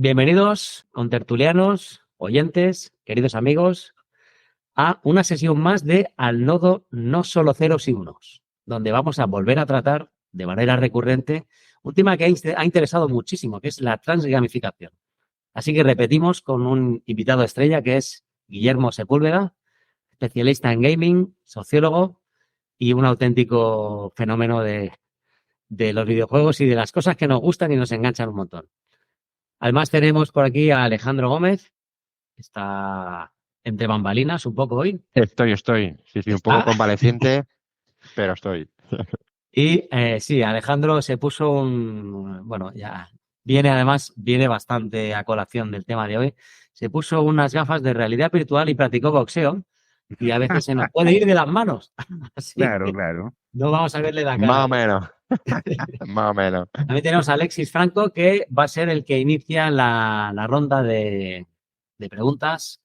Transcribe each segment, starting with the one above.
Bienvenidos, contertulianos, oyentes, queridos amigos, a una sesión más de Al Nodo No Solo Ceros y Unos, donde vamos a volver a tratar de manera recurrente un tema que ha interesado muchísimo, que es la transgamificación. Así que repetimos con un invitado estrella que es Guillermo Sepúlveda, especialista en gaming, sociólogo y un auténtico fenómeno de los videojuegos y de las cosas que nos gustan y nos enganchan un montón. Además tenemos por aquí a Alejandro Gómez, que está entre bambalinas un poco hoy. Estoy. Sí, un poco convaleciente, pero estoy. Y sí, Alejandro se puso ya viene bastante a colación del tema de hoy. Se puso unas gafas de realidad virtual y practicó boxeo. Y a veces se nos puede ir de las manos. Así Claro. no vamos a verle la cara. Más o menos. Más o menos. También tenemos a Alexis Franco, que va a ser el que inicia la ronda de preguntas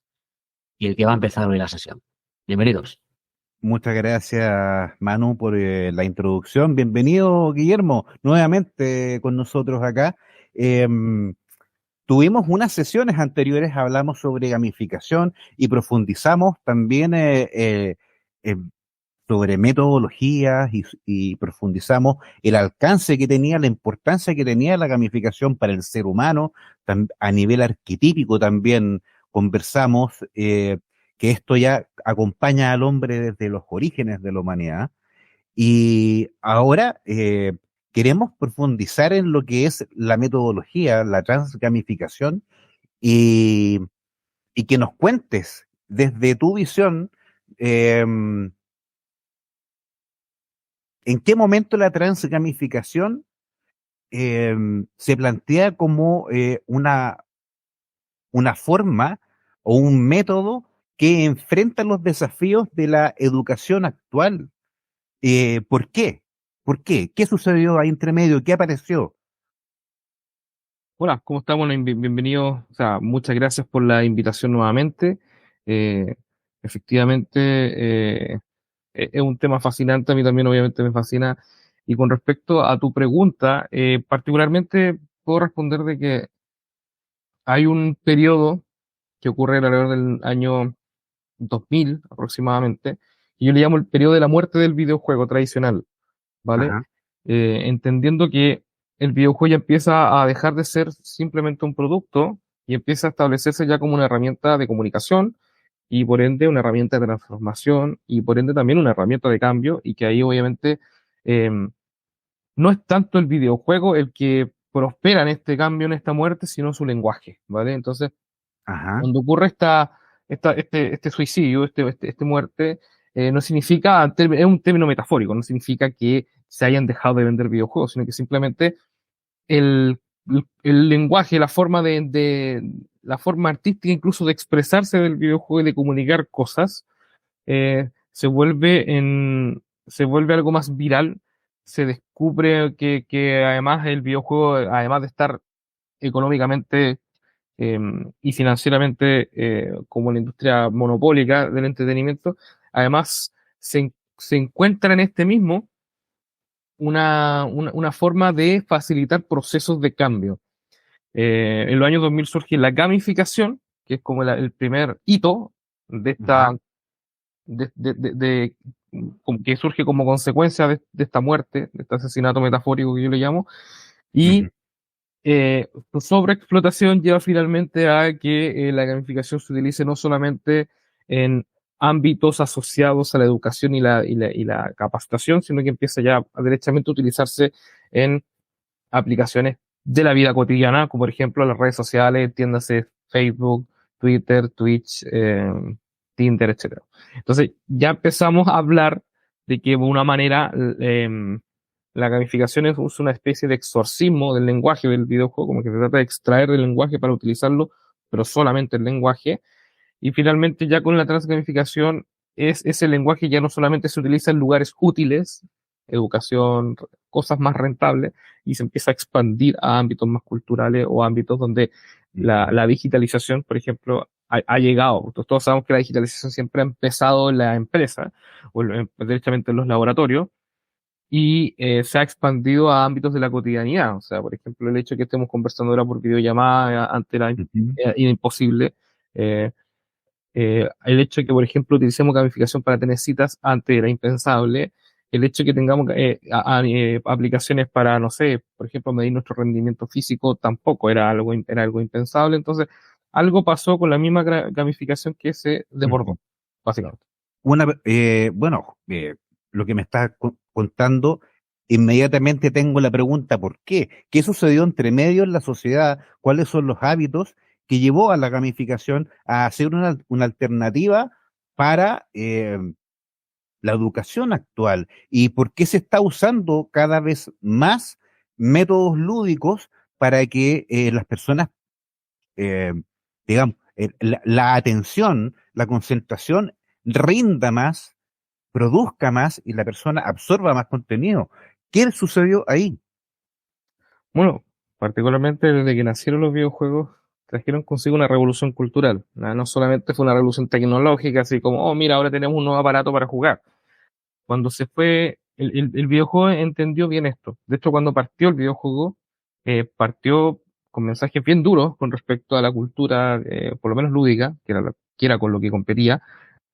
y el que va a empezar hoy la sesión. Bienvenidos. Muchas gracias, Manu, por la introducción. Bienvenido, Guillermo, nuevamente con nosotros acá. Tuvimos unas sesiones anteriores, hablamos sobre gamificación y profundizamos también sobre metodologías y profundizamos el alcance que tenía, la importancia que tenía la gamificación para el ser humano. A nivel arquetípico también conversamos que esto ya acompaña al hombre desde los orígenes de la humanidad. Y ahora queremos profundizar en lo que es la metodología, la transgamificación, y que nos cuentes desde tu visión en qué momento la transgamificación se plantea como una forma o un método que enfrenta los desafíos de la educación actual. ¿Por qué? ¿Por qué? ¿Qué sucedió ahí entre medio? ¿Qué apareció? Hola, ¿cómo estamos? Bienvenidos. O sea, muchas gracias por la invitación nuevamente. Efectivamente, es un tema fascinante. A mí también, obviamente, me fascina. Y con respecto a tu pregunta, particularmente puedo responder de que hay un periodo que ocurre alrededor del año 2000 aproximadamente, y yo le llamo el periodo de la muerte del videojuego tradicional, ¿vale? Ajá. Entendiendo que el videojuego ya empieza a dejar de ser simplemente un producto y empieza a establecerse ya como una herramienta de comunicación y por ende una herramienta de transformación y por ende también una herramienta de cambio, y que ahí obviamente eh, no es tanto el videojuego el que prospera en este cambio, en esta muerte, sino su lenguaje, ¿vale? Entonces, Ajá. cuando ocurre este suicidio, este muerte, no significa, es un término metafórico, no significa que se hayan dejado de vender videojuegos, sino que simplemente el, el lenguaje, la forma artística incluso de expresarse del videojuego y de comunicar cosas, se vuelve algo más viral. Se descubre que además el videojuego, además de estar económicamente y financieramente como la industria monopólica del entretenimiento, además se encuentra en este mismo una forma de facilitar procesos de cambio. En los años 2000 surge la gamificación, que es como el primer hito de esta, que surge como consecuencia de esta muerte, de este asesinato metafórico que yo le llamo, y su sobreexplotación lleva finalmente a que la gamificación se utilice no solamente en ámbitos asociados a la educación y la capacitación, sino que empieza ya derechamente a utilizarse en aplicaciones de la vida cotidiana, como por ejemplo las redes sociales, entiéndase Facebook, Twitter, Twitch, Tinder, etc. Entonces ya empezamos a hablar de que de una manera la gamificación es una especie de exorcismo del lenguaje del videojuego, como que se trata de extraer del lenguaje para utilizarlo, pero solamente el lenguaje. Y finalmente ya con la transgamificación ese lenguaje ya no solamente se utiliza en lugares útiles, educación, cosas más rentables, y se empieza a expandir a ámbitos más culturales o ámbitos donde la digitalización, por ejemplo, ha llegado. Todos sabemos que la digitalización siempre ha empezado en la empresa o directamente en los laboratorios, y se ha expandido a ámbitos de la cotidianidad. O sea, por ejemplo, el hecho de que estemos conversando ahora por videollamada antes era imposible. El hecho de que, por ejemplo, utilicemos gamificación para tener citas antes era impensable. El hecho de que tengamos aplicaciones para, no sé, por ejemplo, medir nuestro rendimiento físico tampoco era algo impensable. Entonces, algo pasó con la misma gamificación que se desbordó, básicamente. Lo que me estás contando, inmediatamente tengo la pregunta, ¿por qué? ¿Qué sucedió entre medio en la sociedad? ¿Cuáles son los hábitos que llevó a la gamificación a hacer una alternativa para la educación actual? ¿Y por qué se está usando cada vez más métodos lúdicos para que las personas, eh, digamos, la atención, la concentración rinda más, produzca más y la persona absorba más contenido? ¿Qué sucedió ahí? Bueno, particularmente desde que nacieron los videojuegos, trajeron consigo una revolución cultural. No solamente fue una revolución tecnológica, así como, oh, mira, ahora tenemos un nuevo aparato para jugar. Cuando se fue, el videojuego entendió bien esto. De hecho, cuando partió el videojuego, partió con mensajes bien duros con respecto a la cultura, por lo menos lúdica, que era con lo que competía.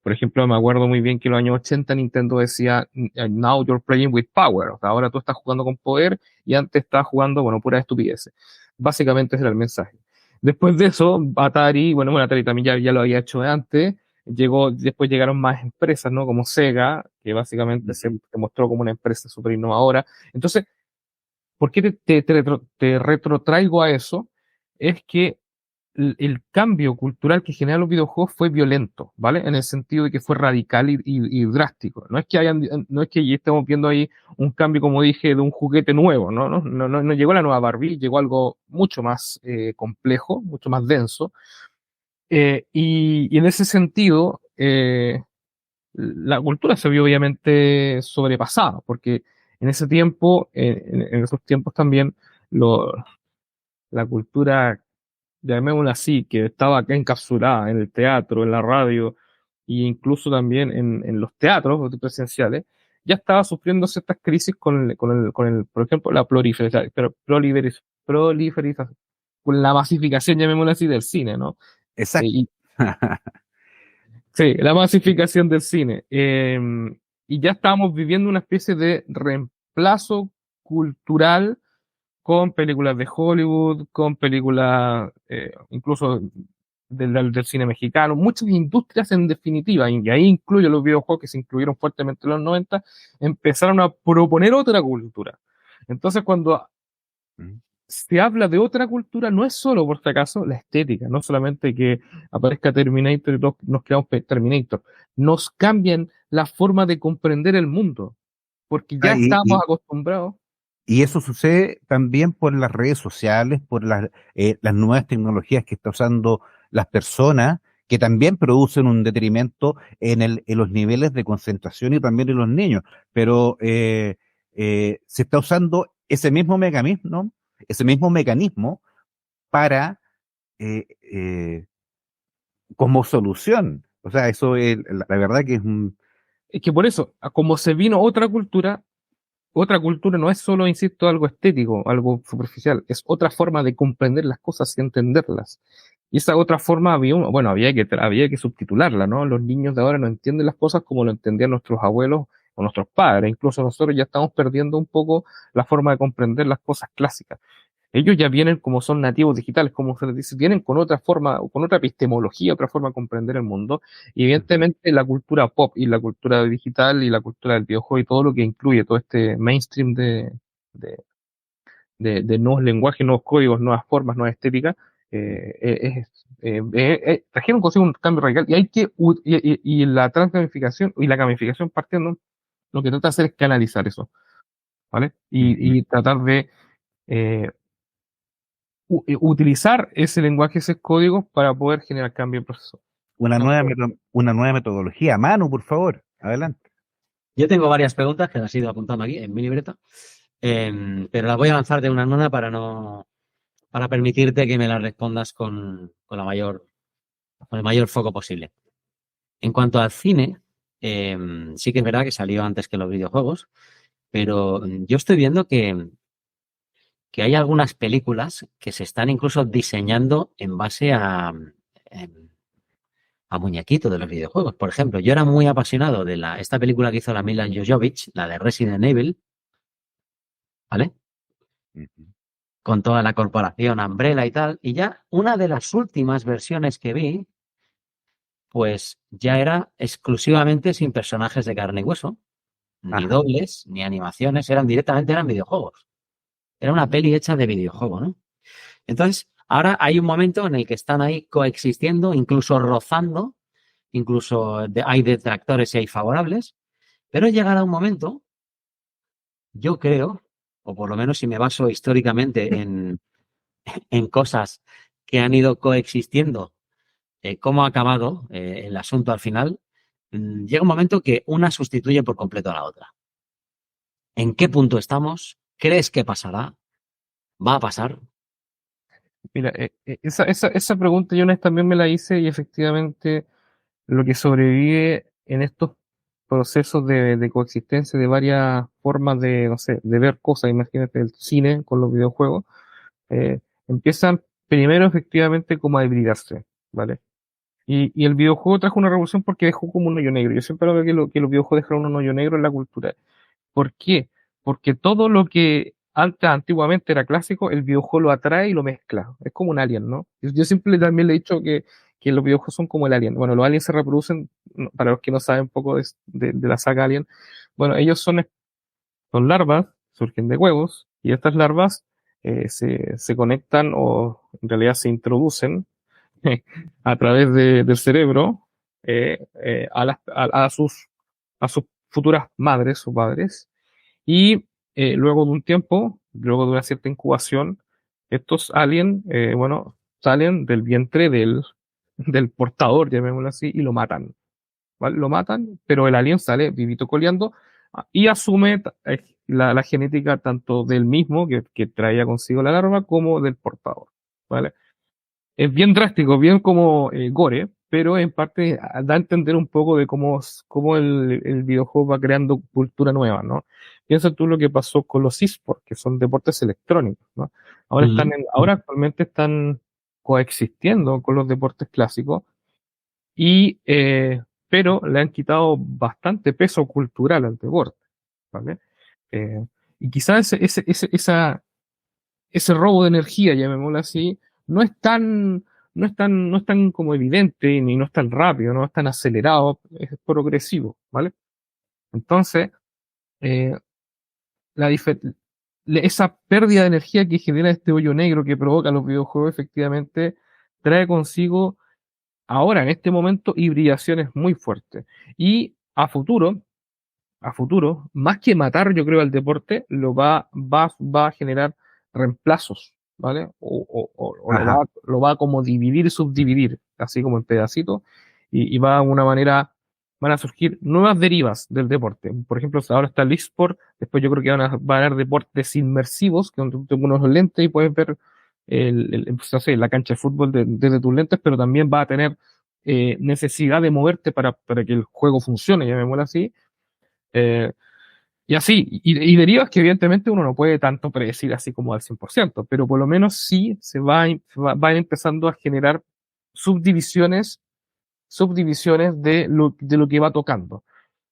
Por ejemplo, me acuerdo muy bien que en los años 80 Nintendo decía, now you're playing with power. O sea, ahora tú estás jugando con poder y antes estabas jugando, bueno, pura estupidez. Básicamente ese era el mensaje. Después de eso, Atari, bueno, Atari también ya lo había hecho antes. Después llegaron más empresas, ¿no? Como Sega, que básicamente se mostró como una empresa súper innovadora. Entonces, ¿por qué te retrotraigo a eso? Es que el cambio cultural que generan los videojuegos fue violento, ¿vale? En el sentido de que fue radical y drástico. No es que ya estemos viendo ahí un cambio, como dije, de un juguete nuevo, ¿no? No llegó la nueva Barbie, llegó algo mucho más complejo, mucho más denso. Y en ese sentido, la cultura se vio obviamente sobrepasada, porque en ese tiempo, en esos tiempos también, la cultura, llamémosla así, que estaba acá encapsulada en el teatro, en la radio e incluso también en los teatros presenciales, ya estaba sufriendo ciertas crisis por ejemplo, la proliferización, con la masificación, llamémosla así, del cine, ¿no? Exacto. Sí, la masificación del cine. Y ya estábamos viviendo una especie de reemplazo cultural con películas de Hollywood, con películas incluso del cine mexicano, muchas industrias en definitiva, y ahí incluyo los videojuegos que se incluyeron fuertemente en los 90, empezaron a proponer otra cultura. Entonces, cuando se habla de otra cultura, no es solo, por si acaso, la estética, no solamente que aparezca Terminator y nos creamos Terminator, nos cambian la forma de comprender el mundo, porque ya estamos acostumbrados. Y eso sucede también por las redes sociales, por las nuevas tecnologías que están usando las personas, que también producen un detrimento en los niveles de concentración y también en los niños. Pero se está usando ese mismo mecanismo para como solución. O sea, eso es la verdad que es un... Es que por eso, como se vino otra cultura no es solo, insisto, algo estético, algo superficial, es otra forma de comprender las cosas y entenderlas. Y esa otra forma había que subtitularla, ¿no? Los niños de ahora no entienden las cosas como lo entendían nuestros abuelos o nuestros padres. Incluso nosotros ya estamos perdiendo un poco la forma de comprender las cosas clásicas. Ellos ya vienen como son nativos digitales, como se les dice, vienen con otra forma, con otra epistemología, otra forma de comprender el mundo. Y evidentemente la cultura pop y la cultura digital y la cultura del videojuego y todo lo que incluye todo este mainstream de nuevos lenguajes, nuevos códigos, nuevas formas, nuevas estéticas, trajeron consigo un cambio radical y la transgamificación y la gamificación partiendo, lo que trata de hacer es canalizar eso, ¿vale? Y tratar de utilizar ese lenguaje, esos códigos para poder generar cambio en proceso. Una nueva metodología. Manu, por favor, adelante. Yo tengo varias preguntas que las he ido apuntando aquí en mi libreta, pero las voy a lanzar de una en una para permitirte que me las respondas con el mayor foco posible. En cuanto al cine, sí que es verdad que salió antes que los videojuegos, pero yo estoy viendo que hay algunas películas que se están incluso diseñando en base a muñequitos de los videojuegos. Por ejemplo, yo era muy apasionado de esta película que hizo la Mila Jovovich, la de Resident Evil, ¿vale? Con toda la corporación Umbrella y tal, y ya una de las últimas versiones que vi, pues ya era exclusivamente sin personajes de carne y hueso, ni dobles, ni animaciones, eran videojuegos. Era una peli hecha de videojuego, ¿no? Entonces, ahora hay un momento en el que están ahí coexistiendo, incluso rozando, incluso hay detractores y hay favorables, pero llegará un momento, yo creo, o por lo menos si me baso históricamente en cosas que han ido coexistiendo, cómo ha acabado el asunto al final, llega un momento que una sustituye por completo a la otra. ¿En qué punto estamos? ¿Crees que pasará? ¿Va a pasar? Mira, esa pregunta yo una vez también me la hice y efectivamente lo que sobrevive en estos procesos de coexistencia de varias formas de, no sé, de ver cosas, imagínate el cine con los videojuegos, empiezan primero efectivamente como a hibridarse, ¿vale? Y el videojuego trajo una revolución porque dejó como un hoyo negro. Yo siempre veo que los videojuegos dejaron un hoyo negro en la cultura. ¿Por qué? Porque todo lo que antes, antiguamente era clásico, el videojuego lo atrae y lo mezcla. Es como un alien, ¿no? Yo siempre también le he dicho que los videojuegos son como el alien. Bueno, los aliens se reproducen, para los que no saben un poco de la saga Alien, bueno, ellos son larvas, surgen de huevos, y estas larvas se conectan o en realidad se introducen a través del cerebro a sus futuras madres o padres y luego de un tiempo, luego de una cierta incubación, estos aliens, bueno, salen del vientre del portador, llamémoslo así, y lo matan. ¿Vale? Lo matan, pero el alien sale vivito coleando y asume la genética tanto del mismo que traía consigo la larva como del portador. ¿Vale? Es bien drástico, bien como gore, pero en parte da a entender un poco de cómo el videojuego va creando cultura nueva, ¿no? Piensa tú lo que pasó con los esports, que son deportes electrónicos, ¿no? Ahora actualmente están coexistiendo con los deportes clásicos pero le han quitado bastante peso cultural al deporte, ¿vale? Y quizás ese robo de energía, llamémoslo así, no es tan, no es tan como evidente, ni no es tan rápido, no es tan acelerado, es progresivo, ¿vale? Entonces, eh, esa pérdida de energía que genera este hoyo negro que provoca los videojuegos, efectivamente, trae consigo, ahora, en este momento, hibridaciones muy fuertes. Y a futuro, más que matar, yo creo, al deporte, va a generar reemplazos, ¿vale? O lo va a como dividir y subdividir, así como en pedacitos, y va a una manera, van a surgir nuevas derivas del deporte. Por ejemplo, ahora está el eSport, después yo creo que van a haber deportes inmersivos, que tú tengas unos lentes y puedes ver no sé, la cancha de fútbol desde tus lentes, pero también va a tener necesidad de moverte para que el juego funcione, llamémoslo así. Y así, y derivas que evidentemente uno no puede tanto predecir así como al 100%, pero por lo menos sí va empezando a generar subdivisiones de lo que va tocando.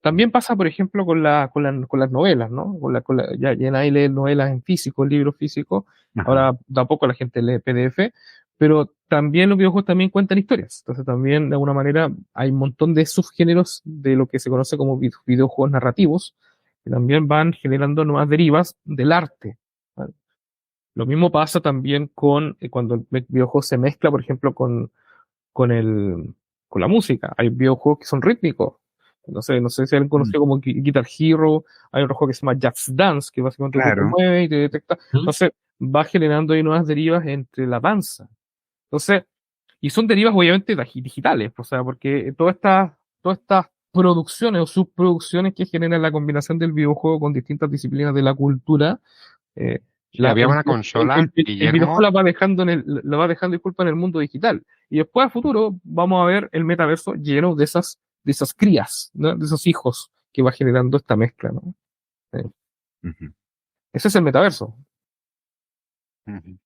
También pasa, por ejemplo, con las novelas, ¿no? Ya nadie lee novelas en físico, libros físicos, ahora tampoco la gente lee PDF, pero también los videojuegos también cuentan historias. Entonces también, de alguna manera, hay un montón de subgéneros de lo que se conoce como videojuegos narrativos, que también van generando nuevas derivas del arte, ¿vale? Lo mismo pasa también cuando el videojuego se mezcla, por ejemplo, con la música. Hay videojuegos que son rítmicos. No sé si alguien conocido como Guitar Hero. Hay otro juego que se llama Just Dance, que básicamente te mueve y te detecta. Entonces, va generando ahí nuevas derivas entre la danza. Entonces, y son derivas obviamente digitales, o sea, porque todas estas producciones o subproducciones que generan la combinación del videojuego con distintas disciplinas de la cultura, había una consola, el Guillermo. videojuego la va dejando, disculpa, en el mundo digital. Y después a futuro vamos a ver el metaverso lleno de esas crías, ¿no? De esos hijos que va generando esta mezcla, ¿no? Ese es el metaverso. Ujú.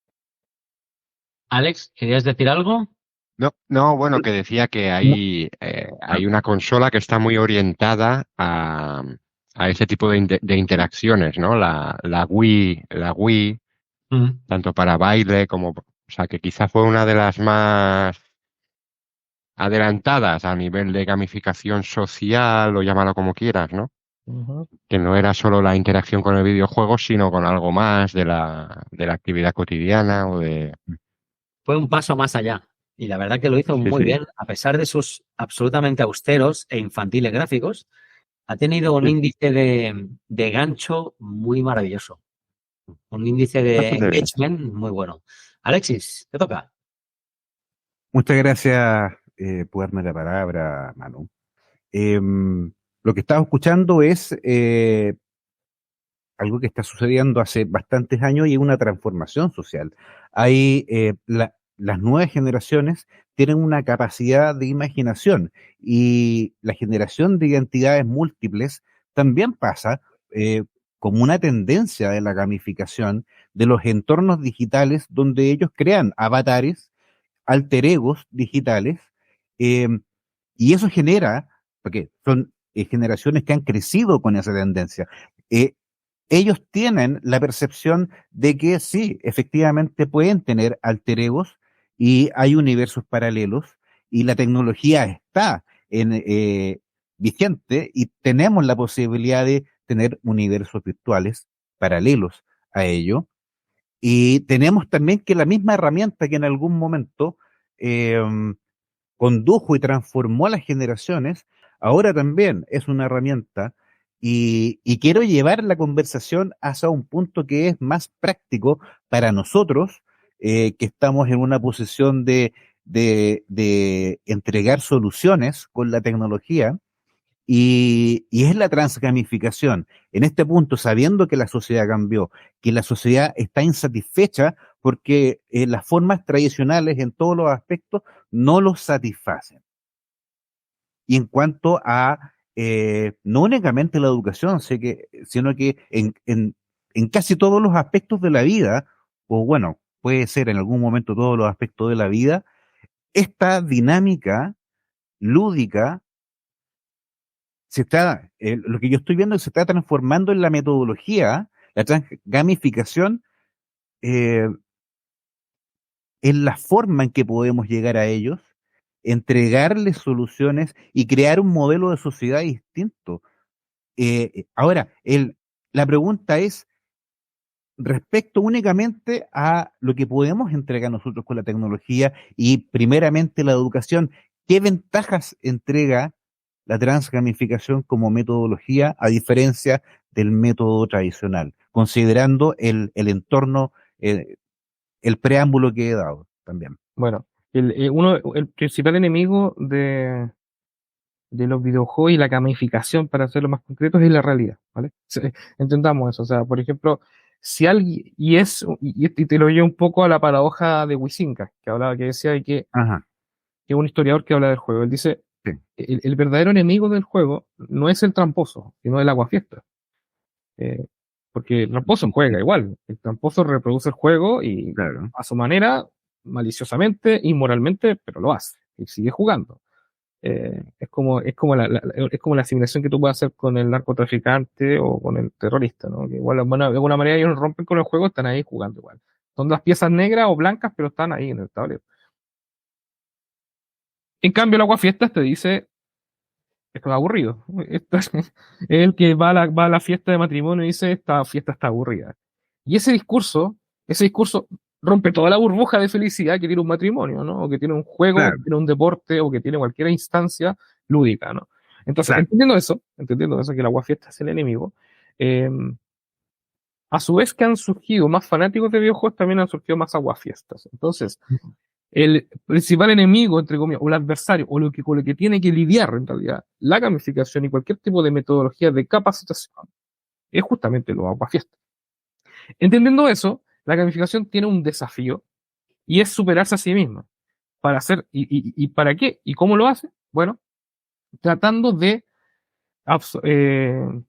Alex, ¿querías decir algo? No, bueno, que decía que hay una consola que está muy orientada a ese tipo de interacciones, ¿no? La Wii, Mm. tanto para baile como, o sea, que quizá fue una de las más adelantadas a nivel de gamificación social, o llámalo como quieras, ¿no? Ujú. Que no era solo la interacción con el videojuego, sino con algo más de la actividad cotidiana o de... Fue un paso más allá. Y la verdad que lo hizo Sí, muy sí, bien, a pesar de sus absolutamente austeros e infantiles gráficos, ha tenido un sí, índice de gancho muy maravilloso, un índice de bastante bien. engagement muy bueno. Alexis, te toca. Muchas gracias por darme la palabra, Manu. Lo que estaba escuchando es algo que está sucediendo hace bastantes años y es una transformación social. Las nuevas generaciones tienen una capacidad de imaginación y la generación de identidades múltiples también pasa eh, como una tendencia de la gamificación de los entornos digitales donde ellos crean avatares, alter egos digitales, eh, y eso genera, porque son generaciones que han crecido con esa tendencia. eh, Ellos tienen la percepción de que sí, efectivamente pueden tener alter egos y hay universos paralelos y la tecnología está vigente y tenemos la posibilidad de tener universos virtuales paralelos a ello. Y tenemos también que la misma herramienta que en algún momento eh, condujo y transformó a las generaciones, ahora también es una herramienta y quiero llevar la conversación hacia un punto que es más práctico para nosotros, que estamos en una posición de entregar soluciones con la tecnología y es la transgamificación. En este punto, sabiendo que la sociedad cambió, que la sociedad está insatisfecha porque las formas tradicionales en todos los aspectos no los satisfacen. Y en cuanto a no únicamente la educación, sino que en casi todos los aspectos de la vida, o bueno, puede ser en algún momento todos los aspectos de la vida, esta dinámica lúdica lo que yo estoy viendo es que se está transformando en la metodología, la gamificación, eh, en la forma en que podemos llegar a ellos, entregarles soluciones y crear un modelo de sociedad distinto. Ahora, la pregunta es respecto únicamente a lo que podemos entregar nosotros con la tecnología y primeramente la educación, ¿qué ventajas entrega la transgamificación como metodología a diferencia del método tradicional, considerando el entorno, el preámbulo que he dado también? Bueno, el principal enemigo de los videojuegos y la gamificación, para hacerlo más concreto, es la realidad, ¿vale? Entendamos eso. O sea, por ejemplo, si alguien, y te lo llevo un poco a la paradoja de Huizinga, que decía Ajá, que es un historiador que habla del juego. Él dice, sí, el verdadero enemigo del juego no es el tramposo, sino el aguafiestas. Eh, Porque el tramposo juega igual. El tramposo reproduce el juego y claro, a su manera, maliciosamente, inmoralmente, pero lo hace y sigue jugando. Es como la asimilación que tú puedes hacer con el narcotraficante o con el terrorista, ¿no? Que igual, bueno, de alguna manera ellos rompen con el juego, están ahí jugando igual. Son las piezas negras o blancas, pero están ahí en el tablero. En cambio, el aguafiestas te dice, esto es aburrido. Esto es el que va a la fiesta de matrimonio y dice, esta fiesta está aburrida. Y ese discurso rompe toda la burbuja de felicidad que tiene un matrimonio, ¿no? O que tiene un juego, o que claro, tiene un deporte, o que tiene cualquier instancia lúdica, ¿no? Entonces, claro. entendiendo eso, que el aguafiesta es el enemigo, eh, a su vez que han surgido más fanáticos de videojuegos, también han surgido más aguafiestas. Entonces, el principal enemigo, entre comillas, o el adversario, o con lo que tiene que lidiar en realidad la gamificación y cualquier tipo de metodología de capacitación, es justamente los aguafiestas. Entendiendo eso, la gamificación tiene un desafío y es superarse a sí misma. Para hacer, y para qué, y cómo lo hace, bueno, tratando de abso- eh,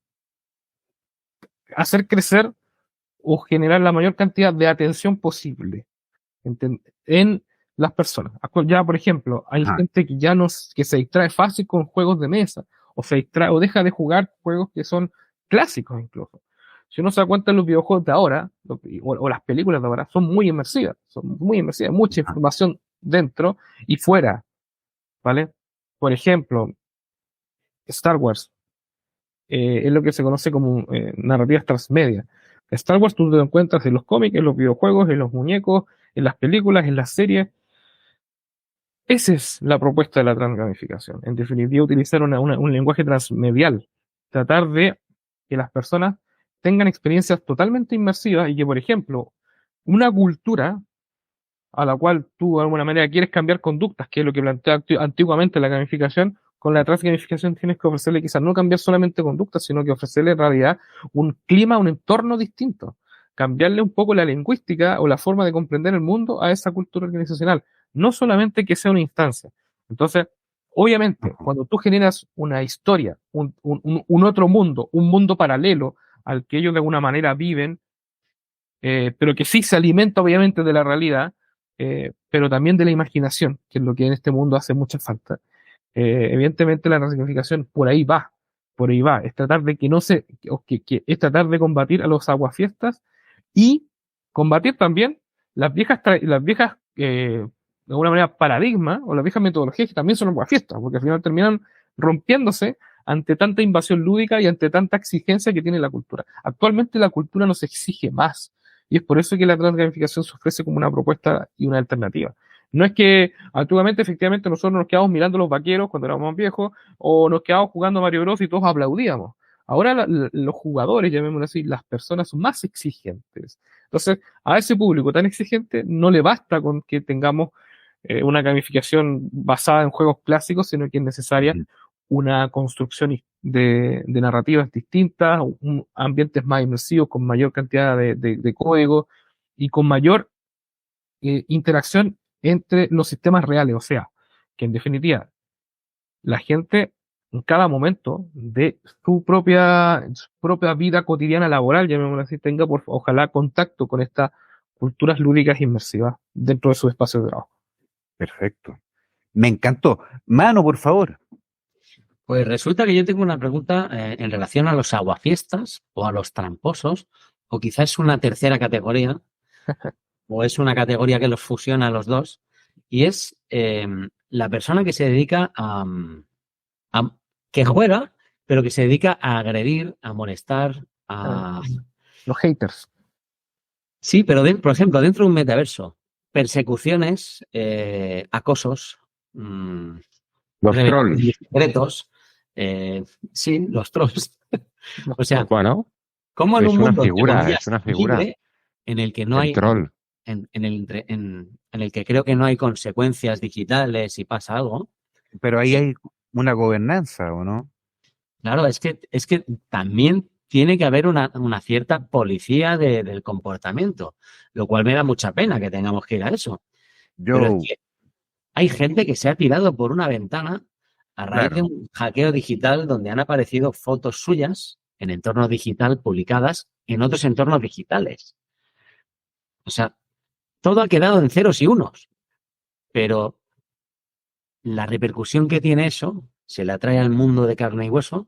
hacer crecer o generar la mayor cantidad de atención posible en las personas. Ya, por ejemplo, hay Ajá. gente que ya que se distrae fácil con juegos de mesa, o se distrae, o deja de jugar juegos que son clásicos incluso. Si uno se da cuenta, los videojuegos de ahora, o las películas de ahora, son muy inmersivas, mucha Ajá. información dentro y fuera, ¿vale? Por ejemplo, Star Wars, es lo que se conoce como narrativas transmedia. Star Wars tú te encuentras en los cómics, en los videojuegos, en los muñecos, en las películas, en las series. Esa es la propuesta de la transgamificación. En definitiva, utilizar un lenguaje transmedial. Tratar de que las personas tengan experiencias totalmente inmersivas y que, por ejemplo, una cultura a la cual tú de alguna manera quieres cambiar conductas, que es lo que plantea antiguamente la gamificación, con la transgamificación tienes que ofrecerle quizás no cambiar solamente conductas, sino que ofrecerle en realidad un clima, un entorno distinto. Cambiarle un poco la lingüística o la forma de comprender el mundo a esa cultura organizacional. No solamente que sea una instancia. Entonces, obviamente, Ajá. cuando tú generas una historia, un otro mundo, un mundo paralelo al que ellos de alguna manera viven, pero que sí se alimenta obviamente de la realidad, pero también de la imaginación, que es lo que en este mundo hace mucha falta. Evidentemente la resignificación por ahí va, es tratar de que no se, es tratar de combatir a los aguafiestas y combatir también las viejas de alguna manera paradigmas o las viejas metodologías que también son aguafiestas, porque al final terminan rompiéndose ante tanta invasión lúdica y ante tanta exigencia que tiene la cultura. Actualmente la cultura nos exige más, y es por eso que la transgamificación se ofrece como una propuesta y una alternativa. No es que antiguamente efectivamente nosotros nos quedamos mirando los vaqueros cuando éramos más viejos, o nos quedamos jugando Mario Bros y todos aplaudíamos. Ahora los jugadores, llamémoslo así, las personas son más exigentes. Entonces, a ese público tan exigente no le basta con que tengamos una gamificación basada en juegos clásicos, sino que es necesaria Ujú. una construcción de narrativas distintas, ambientes más inmersivos, con mayor cantidad de código y con mayor interacción entre los sistemas reales. O sea, que en definitiva, la gente en cada momento de su propia vida cotidiana laboral, llamémoslo así, tenga ojalá contacto con estas culturas lúdicas inmersivas dentro de su espacio de trabajo. Perfecto. Me encantó. Mano, por favor. Pues resulta que yo tengo una pregunta en relación a los aguafiestas o a los tramposos, o quizás es una tercera categoría, o es una categoría que los fusiona a los dos, y es la persona que se dedica que juega, pero que se dedica a agredir, a molestar, a... Los haters. Sí, pero por ejemplo, dentro de un metaverso, persecuciones, acosos, Los trolls. secretos, sí, los trolls. O sea, Bueno, como en es un una mundo entre figura, comillas, es una figura. libre, en el que no El hay, troll. en el que creo que no hay consecuencias digitales si pasa algo. Pero ahí hay una gobernanza, ¿o no? Claro, es que también tiene que haber una cierta policía del comportamiento, lo cual me da mucha pena que tengamos que ir a eso. Pero Yo, es que hay gente que se ha tirado por una ventana a raíz de claro. un hackeo digital donde han aparecido fotos suyas en entorno digital publicadas en otros entornos digitales. O sea, todo ha quedado en ceros y unos, pero la repercusión que tiene eso se la trae al mundo de carne y hueso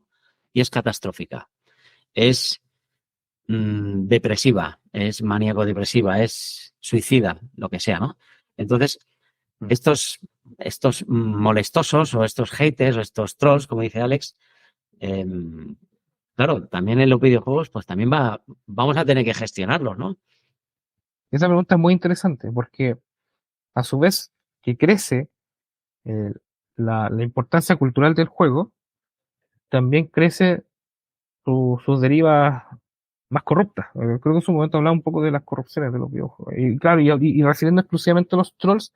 y es catastrófica. Es depresiva, es maníaco-depresiva, es suicida, lo que sea, ¿no? Entonces, estos molestosos o estos haters o estos trolls, como dice Alex, claro, también en los videojuegos, pues también vamos a tener que gestionarlos, ¿no? Esa pregunta es muy interesante porque a su vez que crece la importancia cultural del juego, también crece sus derivas más corruptas. Creo que en su momento hablaba un poco de las corrupciones de los videojuegos. Y claro, y refiriendo exclusivamente a los trolls,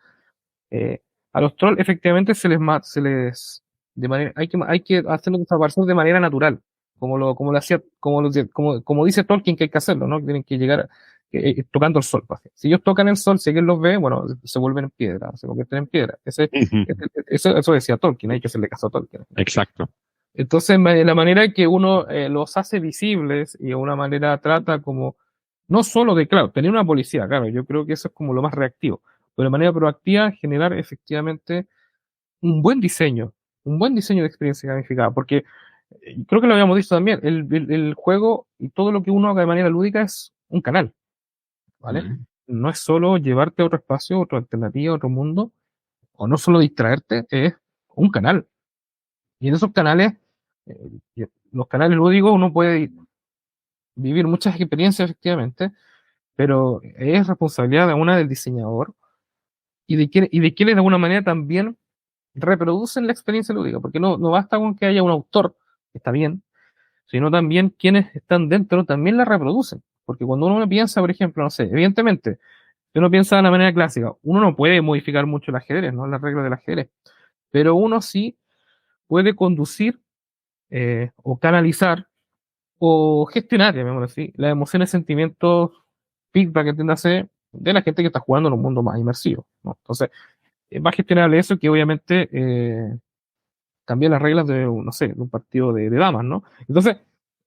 a los trolls efectivamente hay que hacerlo desaparecer de manera natural, como dice Tolkien que hay que hacerlo, ¿no? Que tienen que llegar tocando el sol. Pues. Si ellos tocan el sol, si alguien los ve, bueno, se vuelven en piedra, se convierten en piedra. Eso decía Tolkien, hay que hacerle caso a Tolkien. Exacto. Entonces, la manera que uno los hace visibles y de una manera trata como no solo de, claro, tener una policía, claro, yo creo que eso es como lo más reactivo, pero de manera proactiva generar efectivamente un buen diseño, de experiencia gamificada, porque creo que lo habíamos dicho también, el juego y todo lo que uno haga de manera lúdica es un canal, ¿vale? No es solo llevarte a otro espacio, otra alternativa, otro mundo, o no solo distraerte, es un canal. Y en esos canales, los canales lúdicos, uno puede vivir muchas experiencias efectivamente, pero es responsabilidad de una del diseñador y de quienes de alguna manera también reproducen la experiencia lúdica, porque no basta con que haya un autor, que está bien, sino también quienes están dentro también la reproducen. Porque cuando uno piensa, por ejemplo, no sé, evidentemente, si uno piensa de la manera clásica, uno no puede modificar mucho el ajedrez, ¿no? Las reglas del ajedrez, pero uno sí puede conducir o canalizar o gestionar, llamémoslo así, las emociones, sentimientos, feedback, entiéndase, de la gente que está jugando en un mundo más inmersivo, ¿no? Entonces, es más gestionable eso que obviamente cambiar las reglas de, no sé, de un partido de damas, ¿no? Entonces,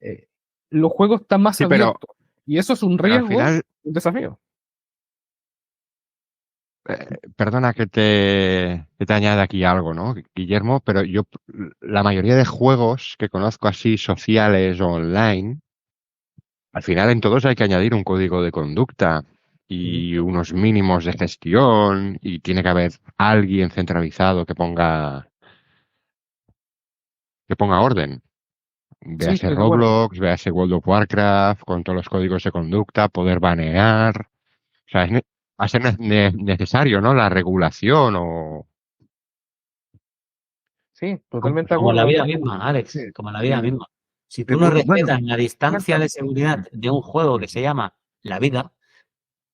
eh, los juegos están más Sí, pero, abiertos y eso es un pero al riesgo, final, un desafío. perdona que te añada aquí algo, ¿no, Guillermo? Pero yo, la mayoría de juegos que conozco así, sociales o online, al final en todos hay que añadir un código de conducta y unos mínimos de gestión y tiene que haber alguien centralizado que ponga orden. Sí, Véase estoy de acuerdo. Roblox, véase World of Warcraft, con todos los códigos de conducta, poder banear. O sea, va a ser necesario, ¿no? La regulación o... Sí, totalmente de Como la acuerdo. vida misma, Sí, Alex, como la vida sí. misma. Si tú no Bueno, respetas la distancia de seguridad de un juego que se llama La Vida,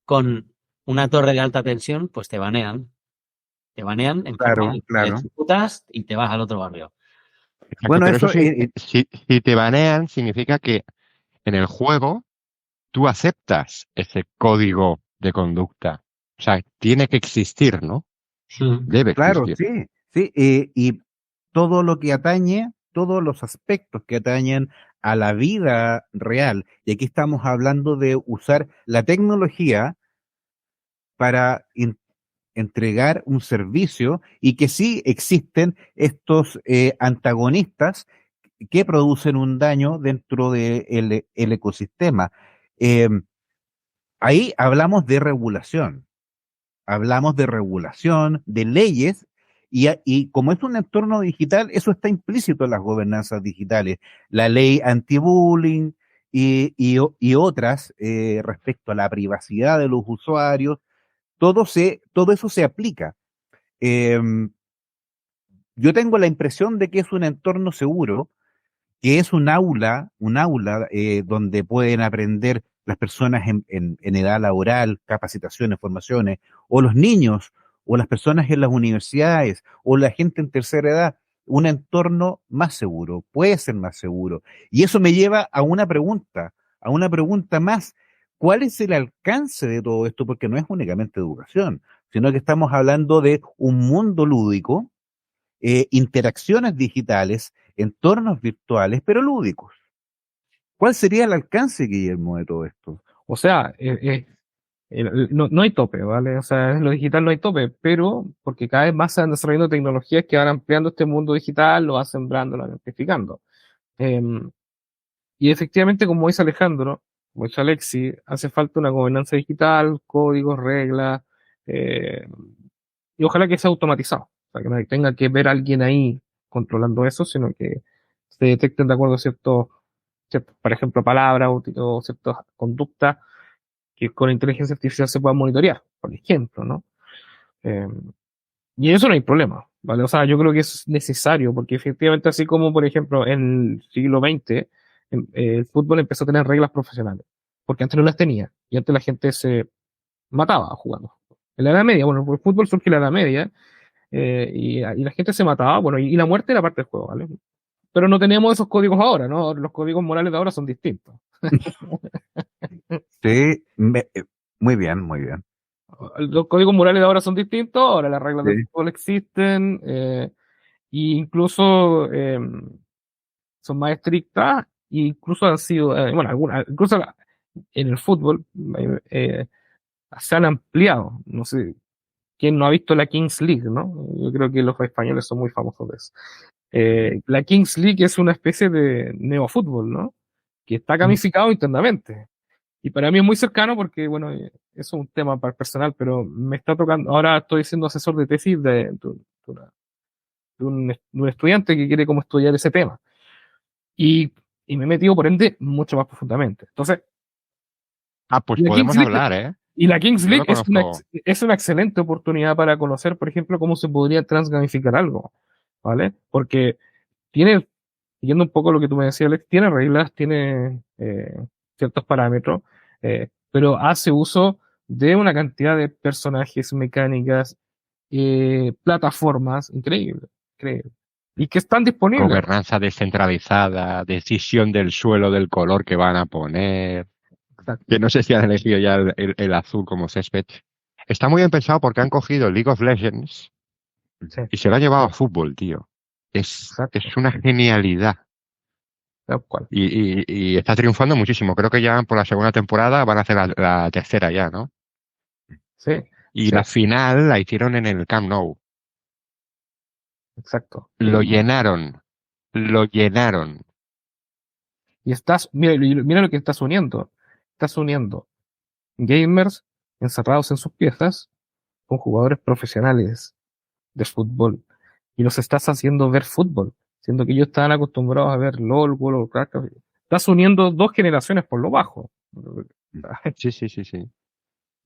con una torre de alta tensión, pues te banean. Te banean en forma claro, de te claro. ejecutas y te vas al otro barrio. Exacto, Bueno, pero eso eso, sí, si te banean, significa que en el juego tú aceptas ese código de conducta. O sea, tiene que existir, ¿no? Debe claro, existir. sí, sí, y todo lo que atañe, todos los aspectos que atañen a la vida real, y aquí estamos hablando de usar la tecnología para entregar un servicio y que sí existen estos antagonistas que producen un daño dentro del el ecosistema. Eh, Ahí hablamos de regulación, de leyes, y como es un entorno digital, eso está implícito en las gobernanzas digitales. La ley anti-bullying y otras respecto a la privacidad de los usuarios, todo eso se aplica. Em, yo tengo la impresión de que es un entorno seguro, que es un aula donde pueden aprender las personas en edad laboral, capacitaciones, formaciones, o los niños, o las personas en las universidades, o la gente en tercera edad, un entorno más seguro, puede ser más seguro. Y eso me lleva a una pregunta más. ¿Cuál es el alcance de todo esto? Porque no es únicamente educación, sino que estamos hablando de un mundo lúdico, interacciones digitales, entornos virtuales, pero lúdicos. ¿Cuál sería el alcance, Guillermo, de todo esto? O sea, no hay tope, ¿vale? O sea, en lo digital no hay tope, pero porque cada vez más se van desarrollando tecnologías que van ampliando este mundo digital, lo van sembrando, lo van amplificando. Em, y efectivamente, como dice Alejandro, como dice Alexi, hace falta una gobernanza digital, códigos, reglas, eh, y ojalá que sea automatizado, o sea, que no tenga que ver alguien ahí controlando eso, sino que se detecten de acuerdo a ciertos, por ejemplo, palabras o ciertas conductas que con inteligencia artificial se puedan monitorear, por ejemplo, ¿no? Eh, y en eso no hay problema, ¿vale? O sea, yo creo que eso es necesario, porque efectivamente, así como, por ejemplo, en el siglo XX, el fútbol empezó a tener reglas profesionales, porque antes no las tenía, y antes la gente se mataba jugando. En la Edad Media, bueno, el fútbol surge en la Edad Media, y la gente se mataba, bueno, y la muerte era parte del juego, ¿vale? Pero no teníamos esos códigos ahora, ¿no? Los códigos morales de ahora son distintos. Sí, muy bien, muy bien. Los códigos morales de ahora son distintos, ahora las reglas del Sí. fútbol existen, e incluso son más estrictas, e incluso han sido, bueno, algunas, incluso en el fútbol se han ampliado. No sé quién no ha visto la Kings League, ¿no? Yo creo que los españoles son muy famosos de eso. La Kings League es una especie de neofútbol, ¿no? Que está gamificado internamente. Y para mí es muy cercano porque, bueno, eso es un tema personal, pero me está tocando, ahora estoy siendo asesor de tesis de un estudiante que quiere como estudiar ese tema. Y me he metido, por ende, mucho más profundamente. Entonces, Pues la podemos Kings League, hablar, ¿eh? y la Kings Yo League lo conozco. es una excelente oportunidad para conocer, por ejemplo, cómo se podría transgamificar algo, ¿vale? Porque tiene, siguiendo un poco lo que tú me decías, Alex, tiene reglas, tiene ciertos parámetros, pero hace uso de una cantidad de personajes, mecánicas, plataformas, increíble, increíble. Y que están disponibles. Gobernanza descentralizada, decisión del suelo, del color que van a poner. Exacto. Que no sé si han elegido ya el azul como césped. Está muy bien pensado porque han cogido League of Legends Sí, y se lo han llevado a fútbol, tío. Es exacto, una genialidad. tal cual. Y está triunfando muchísimo. Creo que ya van por la segunda temporada, van a hacer la tercera ya, ¿no? Sí, Y sí, la final la hicieron en el Camp Nou. exacto. Lo llenaron. Lo llenaron. Y mira lo que estás uniendo. Estás uniendo gamers encerrados en sus piezas con jugadores profesionales de fútbol. Y los estás haciendo ver fútbol, siendo que ellos estaban acostumbrados a ver LOL, World of Warcraft. Estás uniendo dos generaciones por lo bajo. Sí, sí, sí, sí.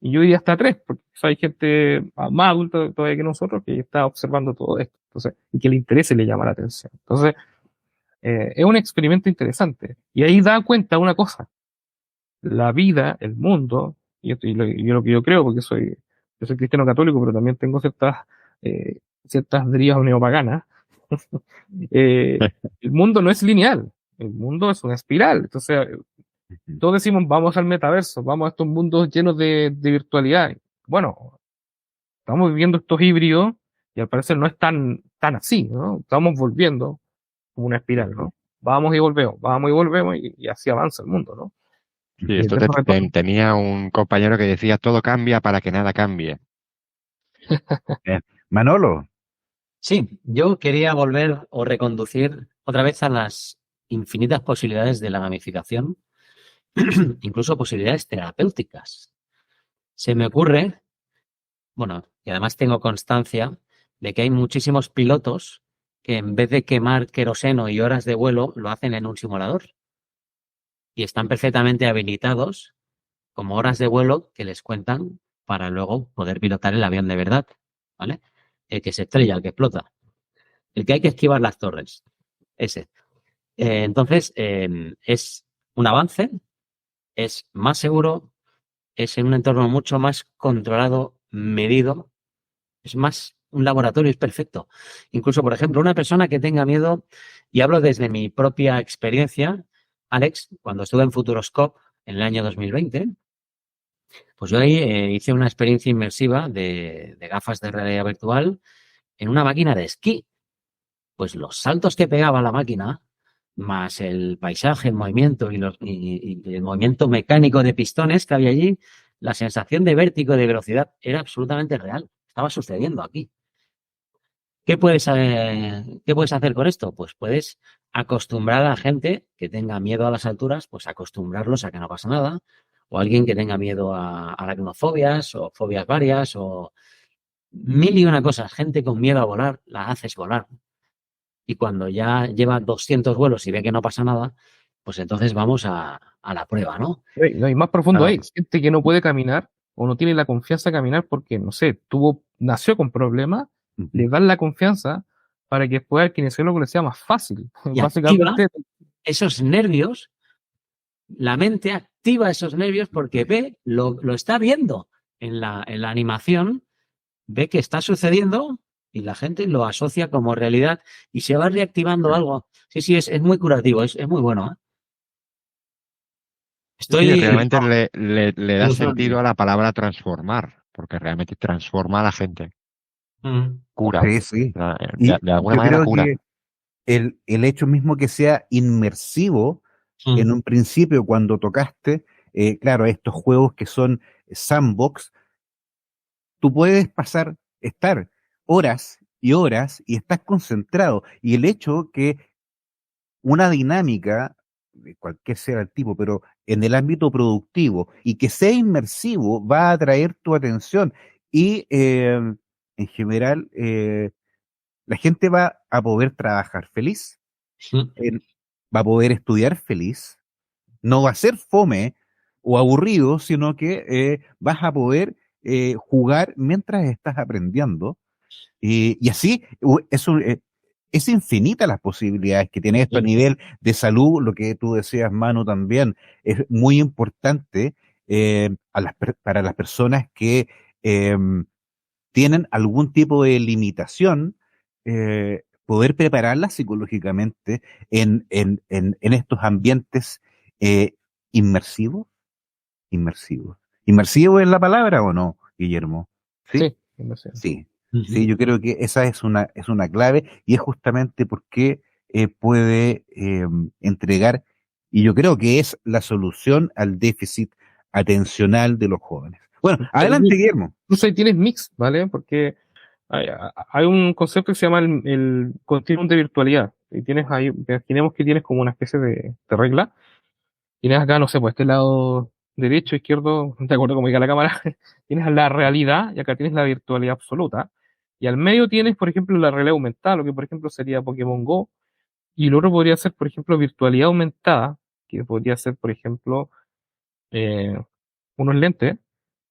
Y yo diría hasta tres, porque hay gente más adulta todavía que nosotros que está observando todo esto. Entonces, y que le interesa y le llama la atención. Entonces, es un experimento interesante. Y ahí da cuenta una cosa. La vida, el mundo, lo que yo creo, porque yo soy cristiano católico, pero también tengo ciertas derivadas neopaganas. El mundo no es lineal, el mundo es una espiral. Entonces, todos decimos, vamos al metaverso, vamos a estos mundos llenos de virtualidad. Bueno, estamos viviendo estos híbridos y al parecer no es tan así, ¿no? Estamos volviendo como una espiral, ¿no? Vamos y volvemos y así avanza el mundo, ¿no? Sí, Y esto de eso retorno. tenía un compañero que decía, todo cambia para que nada cambie. Manolo, Sí, yo quería volver o reconducir otra vez a las infinitas posibilidades de la gamificación, incluso posibilidades terapéuticas. Se me ocurre, bueno, y además tengo constancia de que hay muchísimos pilotos que en vez de quemar queroseno y horas de vuelo, lo hacen en un simulador. Y están perfectamente habilitados como horas de vuelo que les cuentan para luego poder pilotar el avión de verdad, ¿vale? El que se estrella, el que explota. El que hay que esquivar las torres. Ese. Entonces, es un avance, es más seguro, es en un entorno mucho más controlado, medido, es más un laboratorio, es perfecto. Incluso, por ejemplo, una persona que tenga miedo, y hablo desde mi propia experiencia, Alex, cuando estuve en Futuroscope en el año 2020, pues yo ahí hice una experiencia inmersiva de gafas de realidad virtual en una máquina de esquí. Pues los saltos que pegaba la máquina, más el paisaje, el movimiento y el movimiento mecánico de pistones que había allí, la sensación de vértigo, de velocidad, era absolutamente real. Estaba sucediendo aquí. ¿Qué puedes hacer con esto? Pues puedes acostumbrar a la gente que tenga miedo a las alturas, pues acostumbrarlos a que no pasa nada. O alguien que tenga miedo a aracnofobias o fobias varias o mil y una cosas. Gente con miedo a volar, la haces volar. Y cuando ya lleva 200 vuelos y ve que no pasa nada, pues entonces vamos a la prueba, ¿no? No, y más profundo Claro. hay gente que no puede caminar o no tiene la confianza de caminar porque, no sé, nació con problemas, le dan la confianza para que después al kinesiólogo le sea más fácil. Y Básicamente, esos nervios, la mente activa esos nervios porque ve, lo está viendo en la animación, ve que está sucediendo y la gente lo asocia como realidad y se va reactivando algo. Sí, es muy curativo, es muy bueno, ¿eh? Sí, Estoy realmente le da ilusionado. sentido a la palabra transformar, porque realmente transforma a la gente. Cura. sí, sí. Y De alguna yo manera creo cura. que el hecho mismo que sea inmersivo, en un principio cuando tocaste, claro, estos juegos que son sandbox, tú puedes estar horas y horas y estás concentrado. Y el hecho que una dinámica, de cualquier sea el tipo, pero en el ámbito productivo y que sea inmersivo, va a atraer tu atención. Y en general, la gente va a poder trabajar feliz, eh, va a poder estudiar feliz, no va a ser fome o aburrido, sino que vas a poder jugar mientras estás aprendiendo. Y así es infinita las posibilidades que tiene esto a nivel de salud, lo que tú decías, Manu, también es muy importante para las personas que tienen algún tipo de limitación, poder prepararlas psicológicamente en estos ambientes eh, inmersivos, inmersivos. ¿Inmersivo es la palabra o no, Guillermo? ¿Sí? Sí, inmersivo. Sí. Sí, yo creo que esa es una clave y es justamente porque puede entregar, y yo creo que es la solución al déficit atencional de los jóvenes. Bueno, adelante, Guillermo. Incluso ahí tienes mix, ¿vale? Porque hay un concepto que se llama el continuum de virtualidad. Y tienes ahí, imaginemos que tienes como una especie de regla. Tienes acá, no sé, pues este lado derecho, izquierdo, de acuerdo como diga la cámara, tienes la realidad y acá tienes la virtualidad absoluta. Y al medio tienes, por ejemplo, la realidad aumentada, lo que por ejemplo sería Pokémon Go. Y el otro podría ser, por ejemplo, virtualidad aumentada, que podría ser, por ejemplo, eh, unos lentes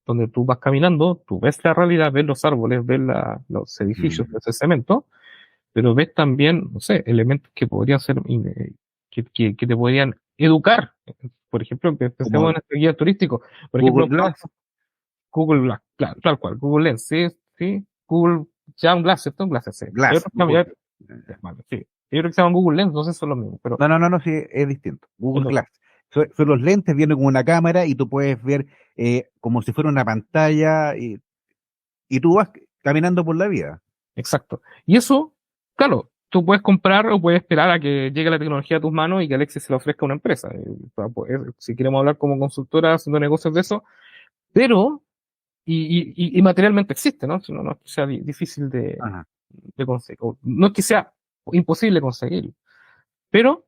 donde tú vas caminando, tú ves la realidad, ves los árboles, ves los edificios, ves el cemento, pero ves también, no sé, elementos que podrían ser, que te podrían educar. Por ejemplo, pensemos en este guía turístico. Por Google ejemplo, Glass. Google Glass, claro, tal cual, Google Lens, sí, sí, Google, se llaman Glass, ¿cierto? Glasses, sí. Hay Glass. otros que vale, sí. Hay otros que se llaman Google Lens, no sé, son los mismos, pero No, sí, es distinto. Google Glass. Son los lentes, vienen con una cámara y tú puedes ver como si fuera una pantalla y tú vas caminando por la vida. exacto. Y eso, claro, tú puedes comprar o puedes esperar a que llegue la tecnología a tus manos y que Alexis se la ofrezca a una empresa. Si queremos hablar como consultora haciendo negocios de eso, pero, y materialmente existe, ¿no? No es que sea difícil Ajá. de conseguir, no es que sea imposible conseguirlo, pero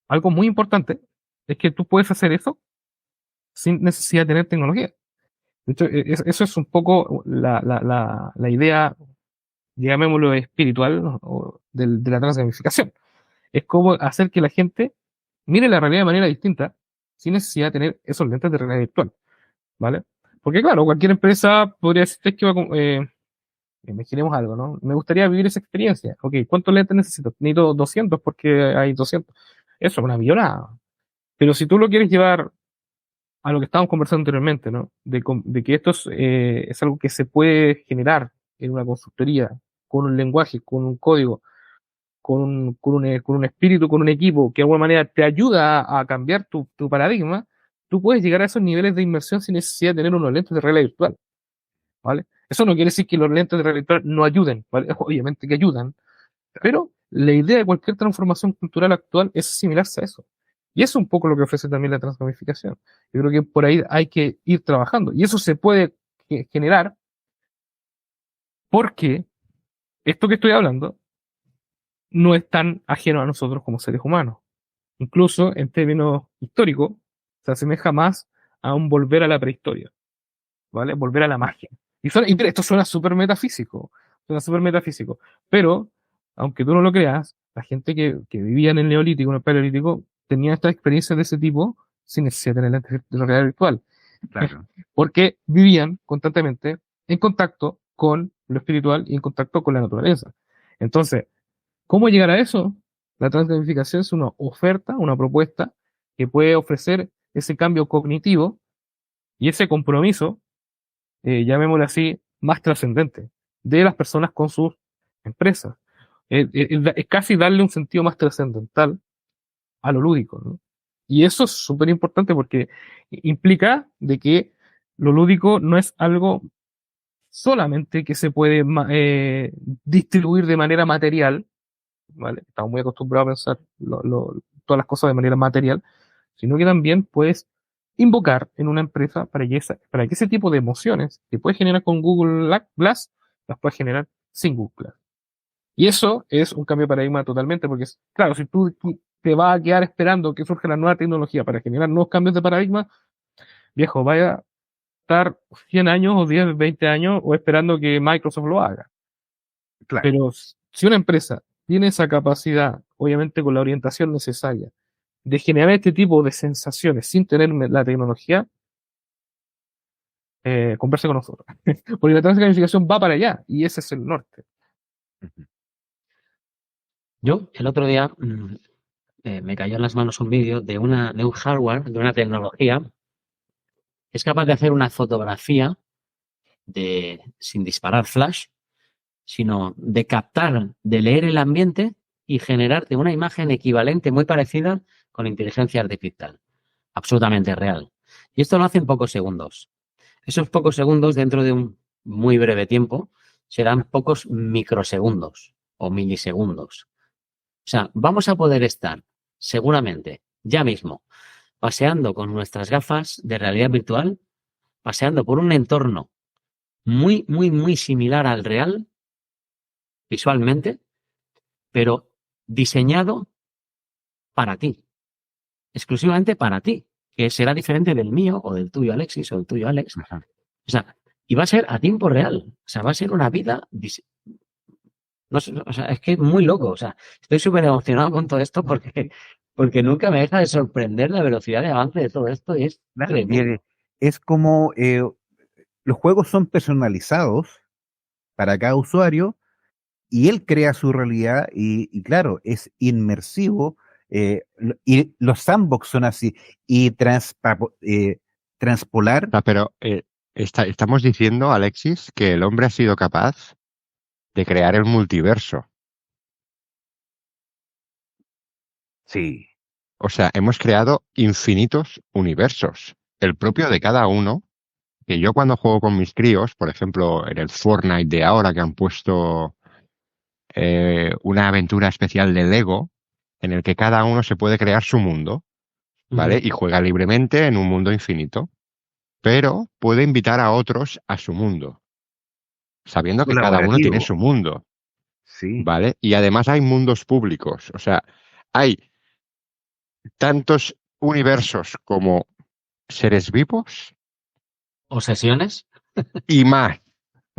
algo muy importante es que tú puedes hacer eso sin necesidad de tener tecnología. De hecho, eso es un poco la idea, llamémoslo espiritual, ¿no? De la transgamificación. Es como hacer que la gente mire la realidad de manera distinta sin necesidad de tener esos lentes de realidad virtual, ¿vale? Porque claro, cualquier empresa podría decirte que imaginemos algo, ¿no? Me gustaría vivir esa experiencia. Ok, ¿cuántos lentes necesito? Necesito 200 porque hay 200. Eso es una millonada. Pero si tú lo quieres llevar a lo que estábamos conversando anteriormente, ¿no? De que esto es algo que se puede generar en una consultoría, con un lenguaje, con un código, con un espíritu, con un equipo que de alguna manera te ayuda a cambiar tu paradigma, tú puedes llegar a esos niveles de inmersión sin necesidad de tener unos lentes de realidad virtual, ¿vale? Eso no quiere decir que los lentes de realidad virtual no ayuden, ¿vale? Obviamente que ayudan, pero la idea de cualquier transformación cultural actual es asimilarse a eso. Y eso es un poco lo que ofrece también la transgamificación. Yo creo que por ahí hay que ir trabajando. Y eso se puede generar porque esto que estoy hablando no es tan ajeno a nosotros como seres humanos. Incluso en términos históricos, se asemeja más a un volver a la prehistoria, ¿vale? Volver a la magia. Y mira, esto suena súper metafísico, pero, aunque tú no lo creas, la gente que vivía en el Neolítico, en el Paleolítico, tenía estas experiencias de ese tipo sin necesidad de tener lentes de realidad virtual. Claro. Porque vivían constantemente en contacto con lo espiritual y en contacto con la naturaleza. Entonces, ¿cómo llegar a eso? La transgamificación es una oferta, una propuesta que puede ofrecer ese cambio cognitivo y ese compromiso, llamémoslo así, más trascendente de las personas con sus empresas. Es casi darle un sentido más trascendental a lo lúdico, ¿no? Y eso es súper importante porque implica de que lo lúdico no es algo solamente que se puede distribuir de manera material, ¿vale? Estamos muy acostumbrados a pensar todas las cosas de manera material, sino que también puedes invocar en una empresa para que ese tipo de emociones que puedes generar con Google Glass, las puedes generar sin Google Glass. Y eso es un cambio de paradigma totalmente, porque, claro, si tú te vas a quedar esperando que surja la nueva tecnología para generar nuevos cambios de paradigma, viejo, vaya a estar 100 años o 10, 20 años o esperando que Microsoft lo haga. Claro. Pero si una empresa tiene esa capacidad, obviamente con la orientación necesaria, de generar este tipo de sensaciones sin tener la tecnología, converse con nosotros. Porque la transgamificación va para allá y ese es el norte. Yo, el otro día, me cayó en las manos un vídeo de un hardware, de una tecnología, que es capaz de hacer una fotografía sin disparar flash, sino de captar, de leer el ambiente y generarte una imagen equivalente, muy parecida, con inteligencia artificial. Absolutamente real. Y esto lo hace en pocos segundos. Esos pocos segundos, dentro de un muy breve tiempo, serán pocos microsegundos o milisegundos. O sea, vamos a poder estar, seguramente, ya mismo, paseando con nuestras gafas de realidad virtual, paseando por un entorno muy, muy, muy similar al real, visualmente, pero diseñado para ti, exclusivamente para ti, que será diferente del mío o del tuyo, Alexis, o del tuyo, Alex. Ajá. O sea, y va a ser a tiempo real. O sea, va a ser una vida. No sé, o sea, es que es muy loco. O sea, estoy súper emocionado con todo esto porque nunca me deja de sorprender la velocidad de avance de todo esto y es Claro, tremendo. es como los juegos son personalizados para cada usuario y él crea su realidad y claro, es inmersivo. Y los sandbox son así. Y transpolar, Pero estamos diciendo, Alexis, que el hombre ha sido capaz de crear el multiverso. sí. O sea, hemos creado infinitos universos. El propio de cada uno, que yo cuando juego con mis críos, por ejemplo, en el Fortnite de ahora que han puesto una aventura especial de Lego, en el que cada uno se puede crear su mundo, ¿vale? Y juega libremente en un mundo infinito, pero puede invitar a otros a su mundo, sabiendo que cada uno tiene Colaborativo, su mundo, sí. ¿vale? Y además hay mundos públicos, o sea, hay tantos universos como seres vivos ¿O sesiones? y más,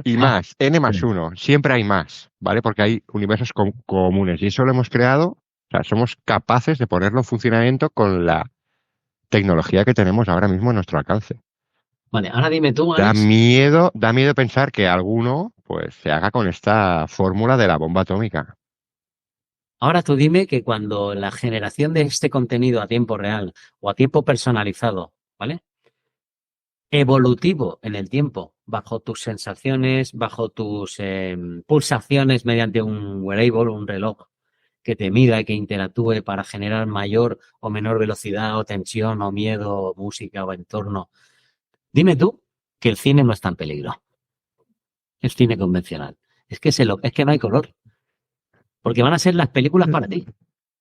y Ah, más, n más Sí. uno, siempre hay más, ¿vale? Porque hay universos comunes y eso lo hemos creado, o sea, somos capaces de ponerlo en funcionamiento con la tecnología que tenemos ahora mismo a nuestro alcance. vale, ahora dime tú, Da Alex. miedo pensar que alguno, pues, se haga con esta fórmula de la bomba atómica. Ahora tú dime que cuando la generación de este contenido a tiempo real o a tiempo personalizado, ¿vale? Evolutivo en el tiempo, bajo tus sensaciones, bajo tus pulsaciones mediante un wearable, un reloj que te mida y que interactúe para generar mayor o menor velocidad o tensión o miedo o música o entorno. Dime tú que el cine no está en peligro. El cine convencional. Es que no hay color. Porque van a ser las películas para ti,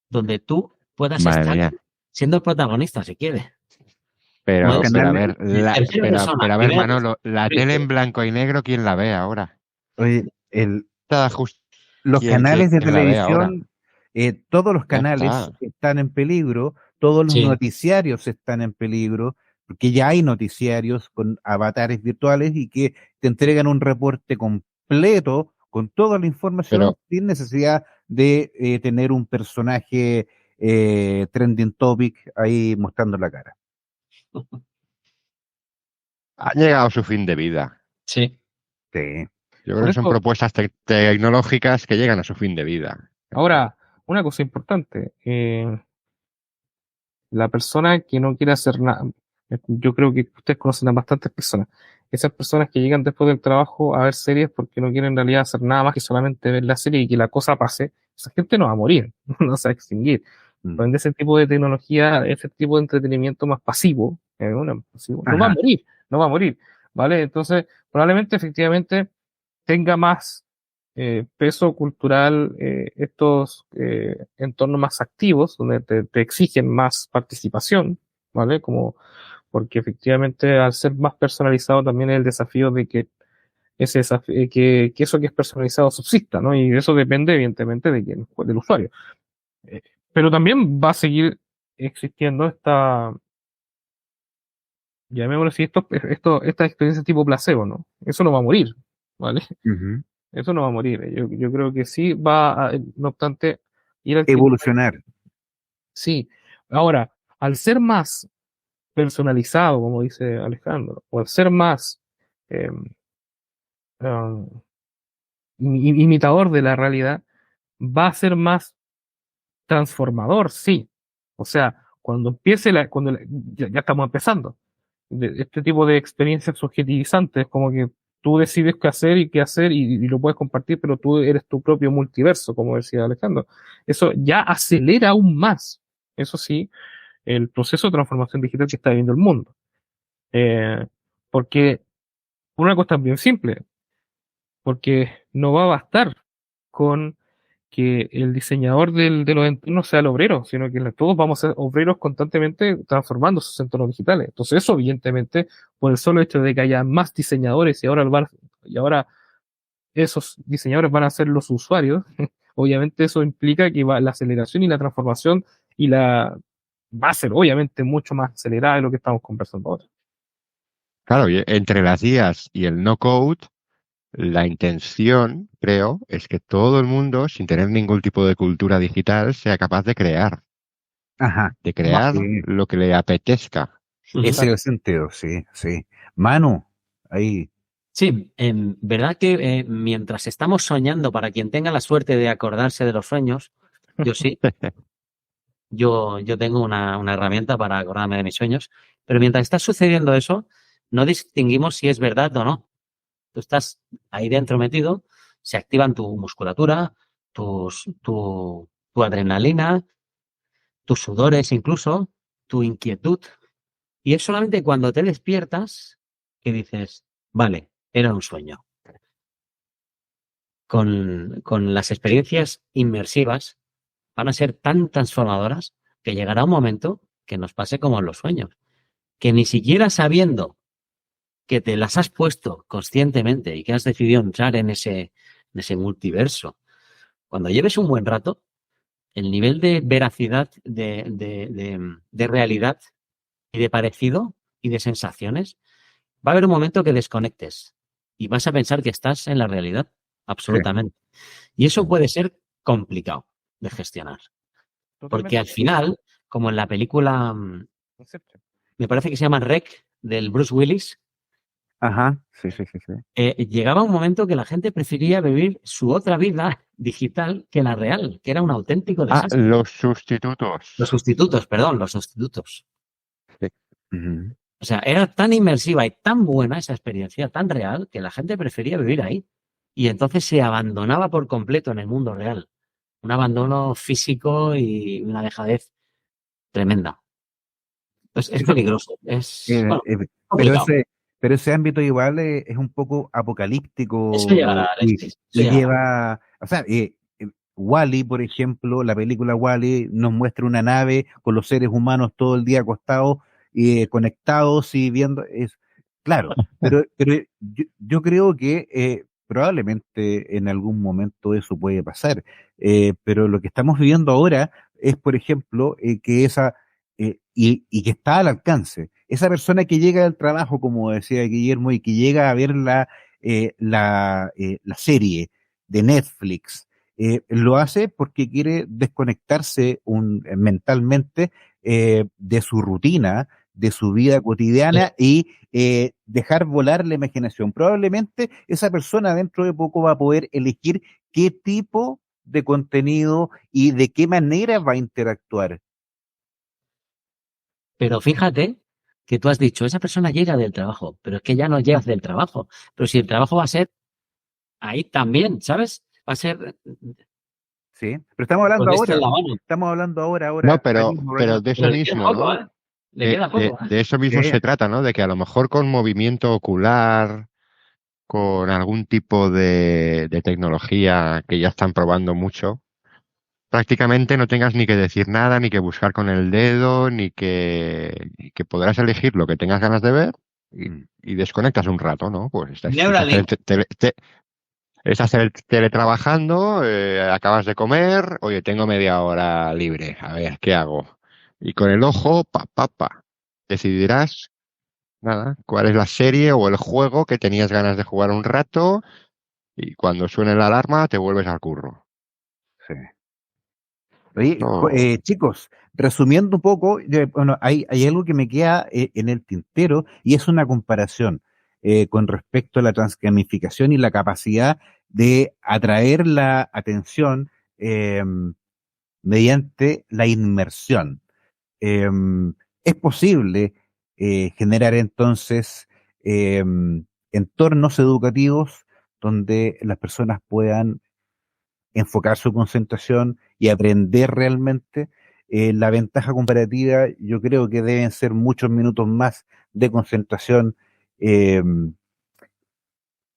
donde tú puedas Madre estar mía. siendo el protagonista, si quieres. Los Puedes Pero a canales, ver, tercera persona, pero a ver, primera persona. Manolo, la tele en blanco y negro, ¿quién la ve ahora? oye, Está justo los quién canales de la ve ahora. televisión, todos los Ya canales está. están en peligro, todos los Sí. noticiarios están en peligro, porque ya hay noticiarios con avatares virtuales y que te entregan un reporte completo con toda la información Pero sin necesidad de tener un personaje trending topic ahí mostrando la cara. han llegado a su fin de vida. Sí. Sí. Yo creo Por que son eso, propuestas tecnológicas que llegan a su fin de vida. ahora, una cosa importante, la persona que no quiere hacer nada, yo creo que ustedes conocen a bastantes personas, esas personas que llegan después del trabajo a ver series porque no quieren en realidad hacer nada más que solamente ver la serie y que la cosa pase, esa gente no va a morir, no se va a extinguir. Mm. Donde ese tipo de tecnología, ese tipo de entretenimiento más pasivo, no va a Ajá. morir, no va a morir, ¿vale? Entonces, probablemente efectivamente tenga más peso cultural estos entornos más activos, donde te exigen más participación, ¿vale? Como porque efectivamente al ser más personalizado también es el desafío de que que eso que es personalizado subsista, ¿no? Y eso depende evidentemente de quién, del usuario. Eh, Pero también va a seguir existiendo llamémoslo así, esta experiencia tipo placebo, ¿no? Eso no va a morir, ¿vale? Ujú. Eso no va a morir. Yo creo que sí va a, no obstante, ir al Evolucionar. sí. Ahora, al ser más personalizado, como dice Alejandro, o al ser más eh, um, imitador de la realidad, va a ser más transformador, sí. O sea, cuando empiece ya estamos empezando. Este tipo de experiencias subjetivizantes, como que tú decides qué hacer y lo puedes compartir, pero tú eres tu propio multiverso, como decía Alejandro. Eso ya acelera aún más, eso sí, el proceso de transformación digital que está viviendo el mundo. Eh, Porque una cuestión bien simple, porque no va a bastar con que el diseñador de los entornos sea el obrero, sino que todos vamos a ser obreros constantemente transformando sus entornos digitales. Entonces eso, evidentemente, por el solo hecho de que haya más diseñadores y ahora esos diseñadores van a ser los usuarios, obviamente eso implica que la aceleración y la transformación va a ser obviamente mucho más acelerada de lo que estamos conversando ahora. Claro, y entre las IAs y el no-code, la intención, creo, es que todo el mundo, sin tener ningún tipo de cultura digital, sea capaz Ajá. de crear Sí, lo que le apetezca. Ujú. ese es el sentido, sí, sí. Manu, ahí. Sí, verdad que mientras estamos soñando, para quien tenga la suerte de acordarse de los sueños, yo sí, yo tengo una herramienta para acordarme de mis sueños, pero mientras está sucediendo eso, no distinguimos si es verdad o no. Tú estás ahí dentro metido, se activan tu musculatura, tu adrenalina, tus sudores incluso, tu inquietud, y es solamente cuando te despiertas que dices, vale, era un sueño. Con las experiencias inmersivas van a ser tan transformadoras que llegará un momento que nos pase como en los sueños, que ni siquiera sabiendo que te las has puesto conscientemente y que has decidido entrar en ese multiverso, cuando lleves un buen rato, el nivel de veracidad, de realidad y de parecido y de sensaciones, va a haber un momento que desconectes y vas a pensar que estás en la realidad, absolutamente. Y eso puede ser complicado de gestionar, porque al final, como en la película, me parece que se llama Rec, del Bruce Willis, Ajá, sí, sí, sí, sí. llegaba un momento que la gente prefería vivir su otra vida digital que la real, que era un auténtico Ah, desastre. los sustitutos. Los sustitutos, perdón, los sustitutos. Sí. Ujú. O sea, era tan inmersiva y tan buena esa experiencia, tan real, que la gente prefería vivir ahí. Y entonces se abandonaba por completo en el mundo real. Un abandono físico y una dejadez tremenda. Pues es peligroso. Es, Eh, bueno, eh, pero complicado. pero ese ámbito igual es un poco Eso apocalíptico llegará, Alexis. Eso y llegará. lleva, o sea, Wall-E, por ejemplo, la película Wall-E nos muestra una nave con los seres humanos todo el día acostados y conectados y viendo, claro, pero yo creo que probablemente en algún momento eso puede pasar, pero lo que estamos viviendo ahora es, por ejemplo, que y que está al alcance. Esa persona que llega al trabajo, como decía Guillermo, y que llega a ver la serie de Netflix, lo hace porque quiere desconectarse mentalmente de su rutina, de su vida cotidiana y dejar volar la imaginación. Probablemente esa persona dentro de poco va a poder elegir qué tipo de contenido y de qué manera va a interactuar. Pero fíjate que tú has dicho, esa persona llega del trabajo, pero es que ya no llegas del trabajo. Pero si el trabajo va a ser ahí también, ¿sabes? Va a ser Sí, pero estamos con hablando esto en ahora. la mano. Estamos hablando ahora, No, ahora mismo, right pero now. de Pero eso le queda mismo, poco, ¿no? ¿eh? Le queda poco. De eso mismo Sí. se trata, ¿no? De que a lo mejor con movimiento ocular, con algún tipo de tecnología que ya están probando mucho, prácticamente no tengas ni que decir nada, ni que buscar con el dedo, y que podrás elegir lo que tengas ganas de ver y desconectas un rato, ¿no? Pues Neuralink. estás teletrabajando, acabas de comer, oye, tengo media hora libre, a ver, ¿qué hago? Y con el ojo, decidirás, nada, cuál es la serie o el juego que tenías ganas de jugar un rato y cuando suene la alarma te vuelves al curro. Sí. Oye, No, chicos, resumiendo un poco, bueno, hay algo que me queda en el tintero y es una comparación con respecto a la transgamificación y la capacidad de atraer la atención mediante la inmersión. Eh, es posible generar entonces entornos educativos donde las personas puedan enfocar su concentración y aprender realmente. La ventaja comparativa, yo creo que deben ser muchos minutos más de concentración. eh,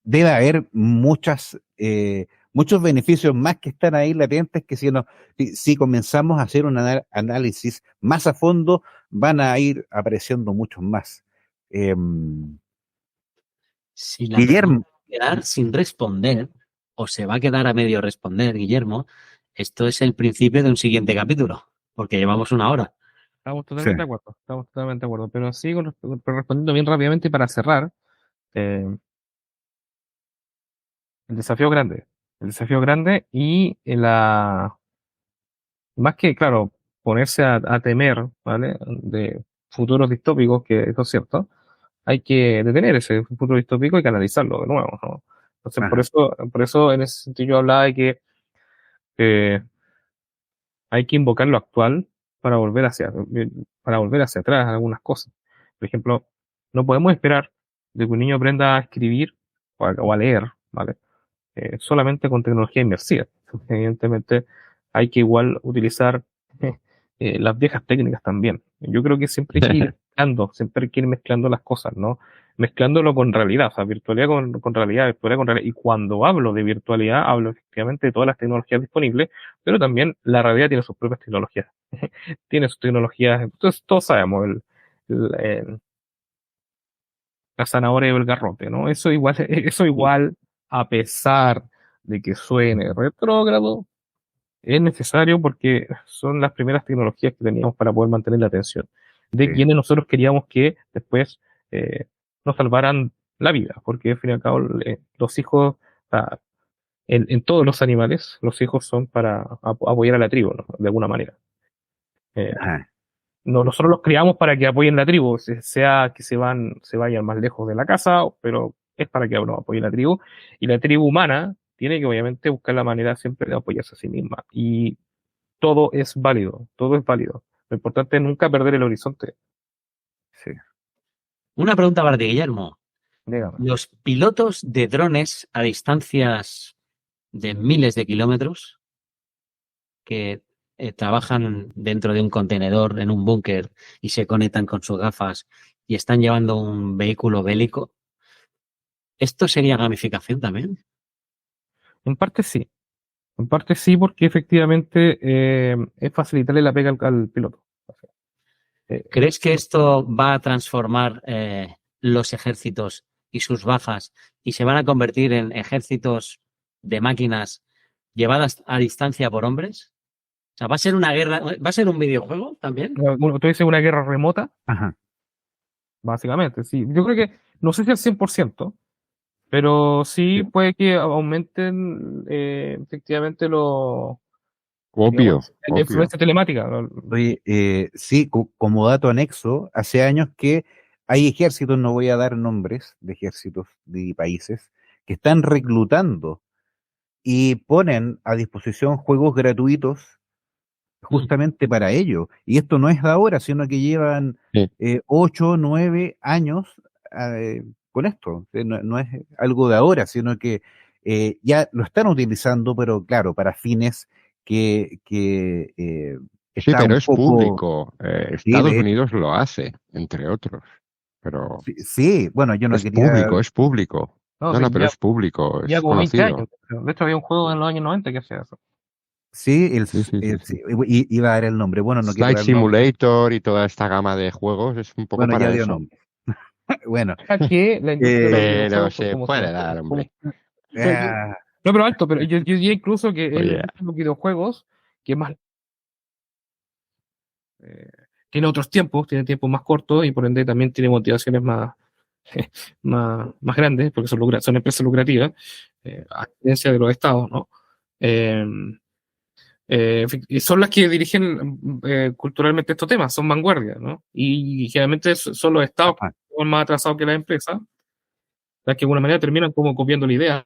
Debe haber muchos beneficios más que están ahí latentes que si comenzamos a hacer un análisis más a fondo, van a ir apareciendo muchos más. Eh, Si la pregunta Guillermo, va a quedar sin responder, o se va a quedar a medio responder, Guillermo, esto es el principio de un siguiente capítulo, porque llevamos una hora. Estamos sí, totalmente de acuerdo, estamos totalmente de acuerdo. Pero sí, pero respondiendo bien rápidamente para cerrar, eh, el desafío grande. El desafío grande y más que, claro, ponerse a temer, ¿vale? De futuros distópicos, que eso es cierto, hay que detener ese futuro distópico y canalizarlo de nuevo, ¿no? Entonces, ajá, por eso en ese sentido yo hablaba de que eh, hay que invocar lo actual para para volver hacia atrás en algunas cosas. Por ejemplo, no podemos esperar de que un niño aprenda a escribir o a leer, ¿vale? Solamente con tecnología inmersiva. Evidentemente, hay que igual utilizar las viejas técnicas también. Yo creo que siempre hay que ir mezclando, siempre hay que ir mezclando las cosas, ¿no? Mezclándolo con realidad, o sea, virtualidad con realidad, virtualidad con realidad. Y cuando hablo de virtualidad, hablo efectivamente de todas las tecnologías disponibles, pero también la realidad tiene sus propias tecnologías. Tiene sus tecnologías, entonces todos sabemos, la zanahoria y el garrote, ¿no? Eso igual, a pesar de que suene retrógrado, es necesario porque son las primeras tecnologías que teníamos para poder mantener la atención de sí, quienes nosotros queríamos que después nos salvaran la vida, porque al fin y al cabo los hijos, ah, en todos los animales, los hijos son para apoyar a la tribu, ¿no? De alguna manera. Eh, ajá, no, nosotros los criamos para que apoyen la tribu, sea que se vayan más lejos de la casa, pero es para que nos apoye la tribu. Y la tribu humana tiene que obviamente buscar la manera siempre de apoyarse a sí misma. Y todo es válido, todo es válido. Lo importante es nunca perder el horizonte. sí. Una pregunta para ti, Guillermo. Dígame. Los pilotos de drones a distancias de miles de kilómetros que trabajan dentro de un contenedor en un búnker y se conectan con sus gafas y están llevando un vehículo bélico, ¿esto sería gamificación también? En parte sí. En parte sí, porque efectivamente es facilitarle la pega al piloto. ¿Crees que esto va a transformar los ejércitos y sus bajas y se van a convertir en ejércitos de máquinas llevadas a distancia por hombres? O sea, ¿va a ser una guerra? ¿Va a ser un videojuego también? Bueno, tú dices una guerra remota, Ajá. básicamente, sí. Yo creo que, no sé si al 100%, pero sí puede que aumenten efectivamente obvio, digamos, la obvio. influencia telemática. Oye, sí, como dato anexo, hace años que hay ejércitos, no voy a dar nombres de ejércitos de países, que están reclutando y ponen a disposición juegos gratuitos justamente para ello. Y esto no es de ahora, sino que llevan Sí. 8, 9 años con esto. No es algo de ahora, sino que ya lo están utilizando, pero claro, para fines que Sí, está pero un es poco... público. Sí, Estados Unidos lo hace, entre otros. Pero sí, sí, bueno, yo no es quería... público, es público. No, No, sí, no, pero es público, ya es como 20 conocido. años. De hecho, había un juego en los años 90 que hacía eso. Sí, Sí, sí, sí, sí. sí, iba a dar el nombre. Bueno, no quiero Flight dar nombre. Simulator y toda esta gama de juegos es un poco Bueno, ya para dio eso. nombre. Bueno, Que la industria de los Pero videojuegos, se como puede dar, como- hombre. ah, no, pero alto, pero yo diría incluso que es la Oye, industria de los videojuegos que más eh, tiene otros tiempos, tiene tiempos más cortos y por ende también tiene motivaciones más grandes, porque son empresas lucrativas, a diferencia de los estados, ¿no? Eh, y son las que dirigen culturalmente estos temas, son vanguardias, ¿no? Y generalmente son los estados que ajá. son más atrasados que las empresas, las que de alguna manera terminan como copiando la idea.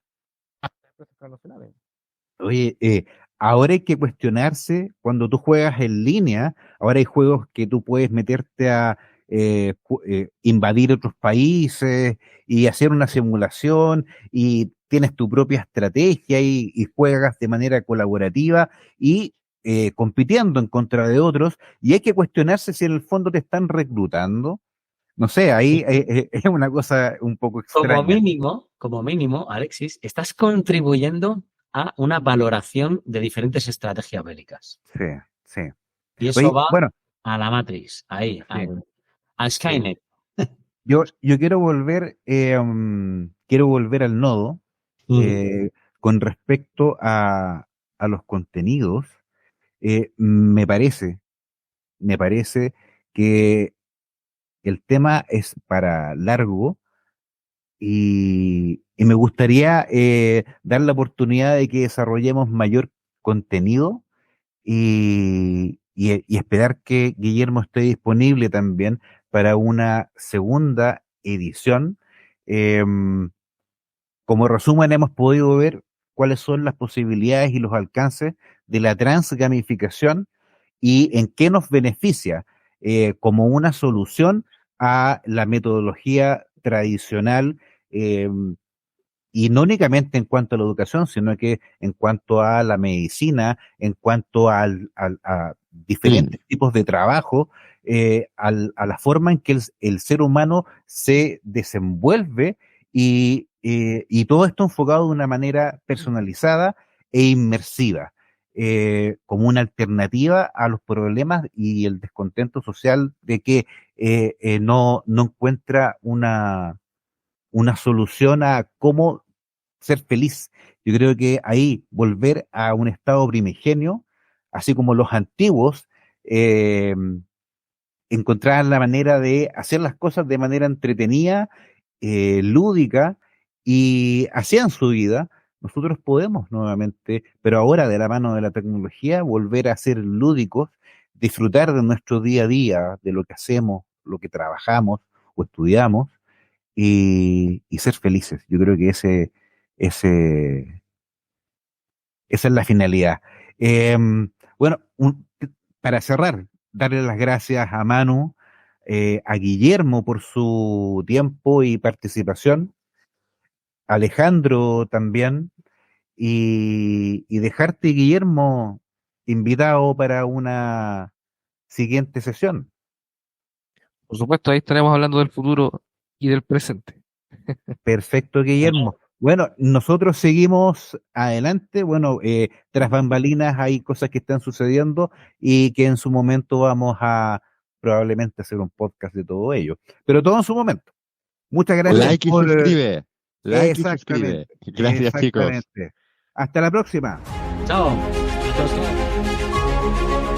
Oye, ahora hay que cuestionarse cuando tú juegas en línea. Ahora hay juegos que tú puedes meterte a invadir otros países y hacer una simulación y tienes tu propia estrategia y juegas de manera colaborativa y compitiendo en contra de otros. Y hay que cuestionarse si en el fondo te están reclutando. No sé, ahí es una cosa un poco extraña. Como mínimo, Alexis, estás contribuyendo a una valoración de diferentes estrategias bélicas. Sí, sí. Y eso Oye, va bueno, a la Matrix, ahí, sí. a Skynet. Yo quiero volver al nodo eh, con respecto a los contenidos. Me parece que el tema es para largo y me gustaría dar la oportunidad de que desarrollemos mayor contenido y esperar que Guillermo esté disponible también para una segunda edición. Em, Como resumen, hemos podido ver cuáles son las posibilidades y los alcances de la transgamificación y en qué nos beneficia como una solución a la metodología tradicional, eh, y no únicamente en cuanto a la educación, sino que en cuanto a la medicina, en cuanto a diferentes tipos de trabajo, a la forma en que el ser humano se desenvuelve y todo esto enfocado de una manera personalizada e inmersiva, como una alternativa a los problemas y el descontento social de que no encuentra una solución a cómo ser feliz. Yo creo que ahí volver a un estado primigenio, así como los antiguos, eh, encontraban la manera de hacer las cosas de manera entretenida, lúdica, y hacían su vida. Nosotros podemos nuevamente, pero ahora de la mano de la tecnología, volver a ser lúdicos, disfrutar de nuestro día a día, de lo que hacemos, lo que trabajamos o estudiamos, y ser felices. Yo creo que ese, esa es la finalidad. Bueno, para cerrar, darle las gracias a Manu, a Guillermo por su tiempo y participación, a Alejandro también, y dejarte, Guillermo, invitado para una siguiente sesión. Por supuesto, ahí estaremos hablando del futuro y del presente. Perfecto, Guillermo. Bueno, nosotros seguimos adelante. Bueno, tras bambalinas hay cosas que están sucediendo y que en su momento vamos a probablemente hacer un podcast de todo ello. Pero todo en su momento. Muchas gracias like y por... suscribe. Like y Exactamente, suscribe. Gracias, chicos. exactamente. Hasta la próxima. Chao. Hasta la próxima.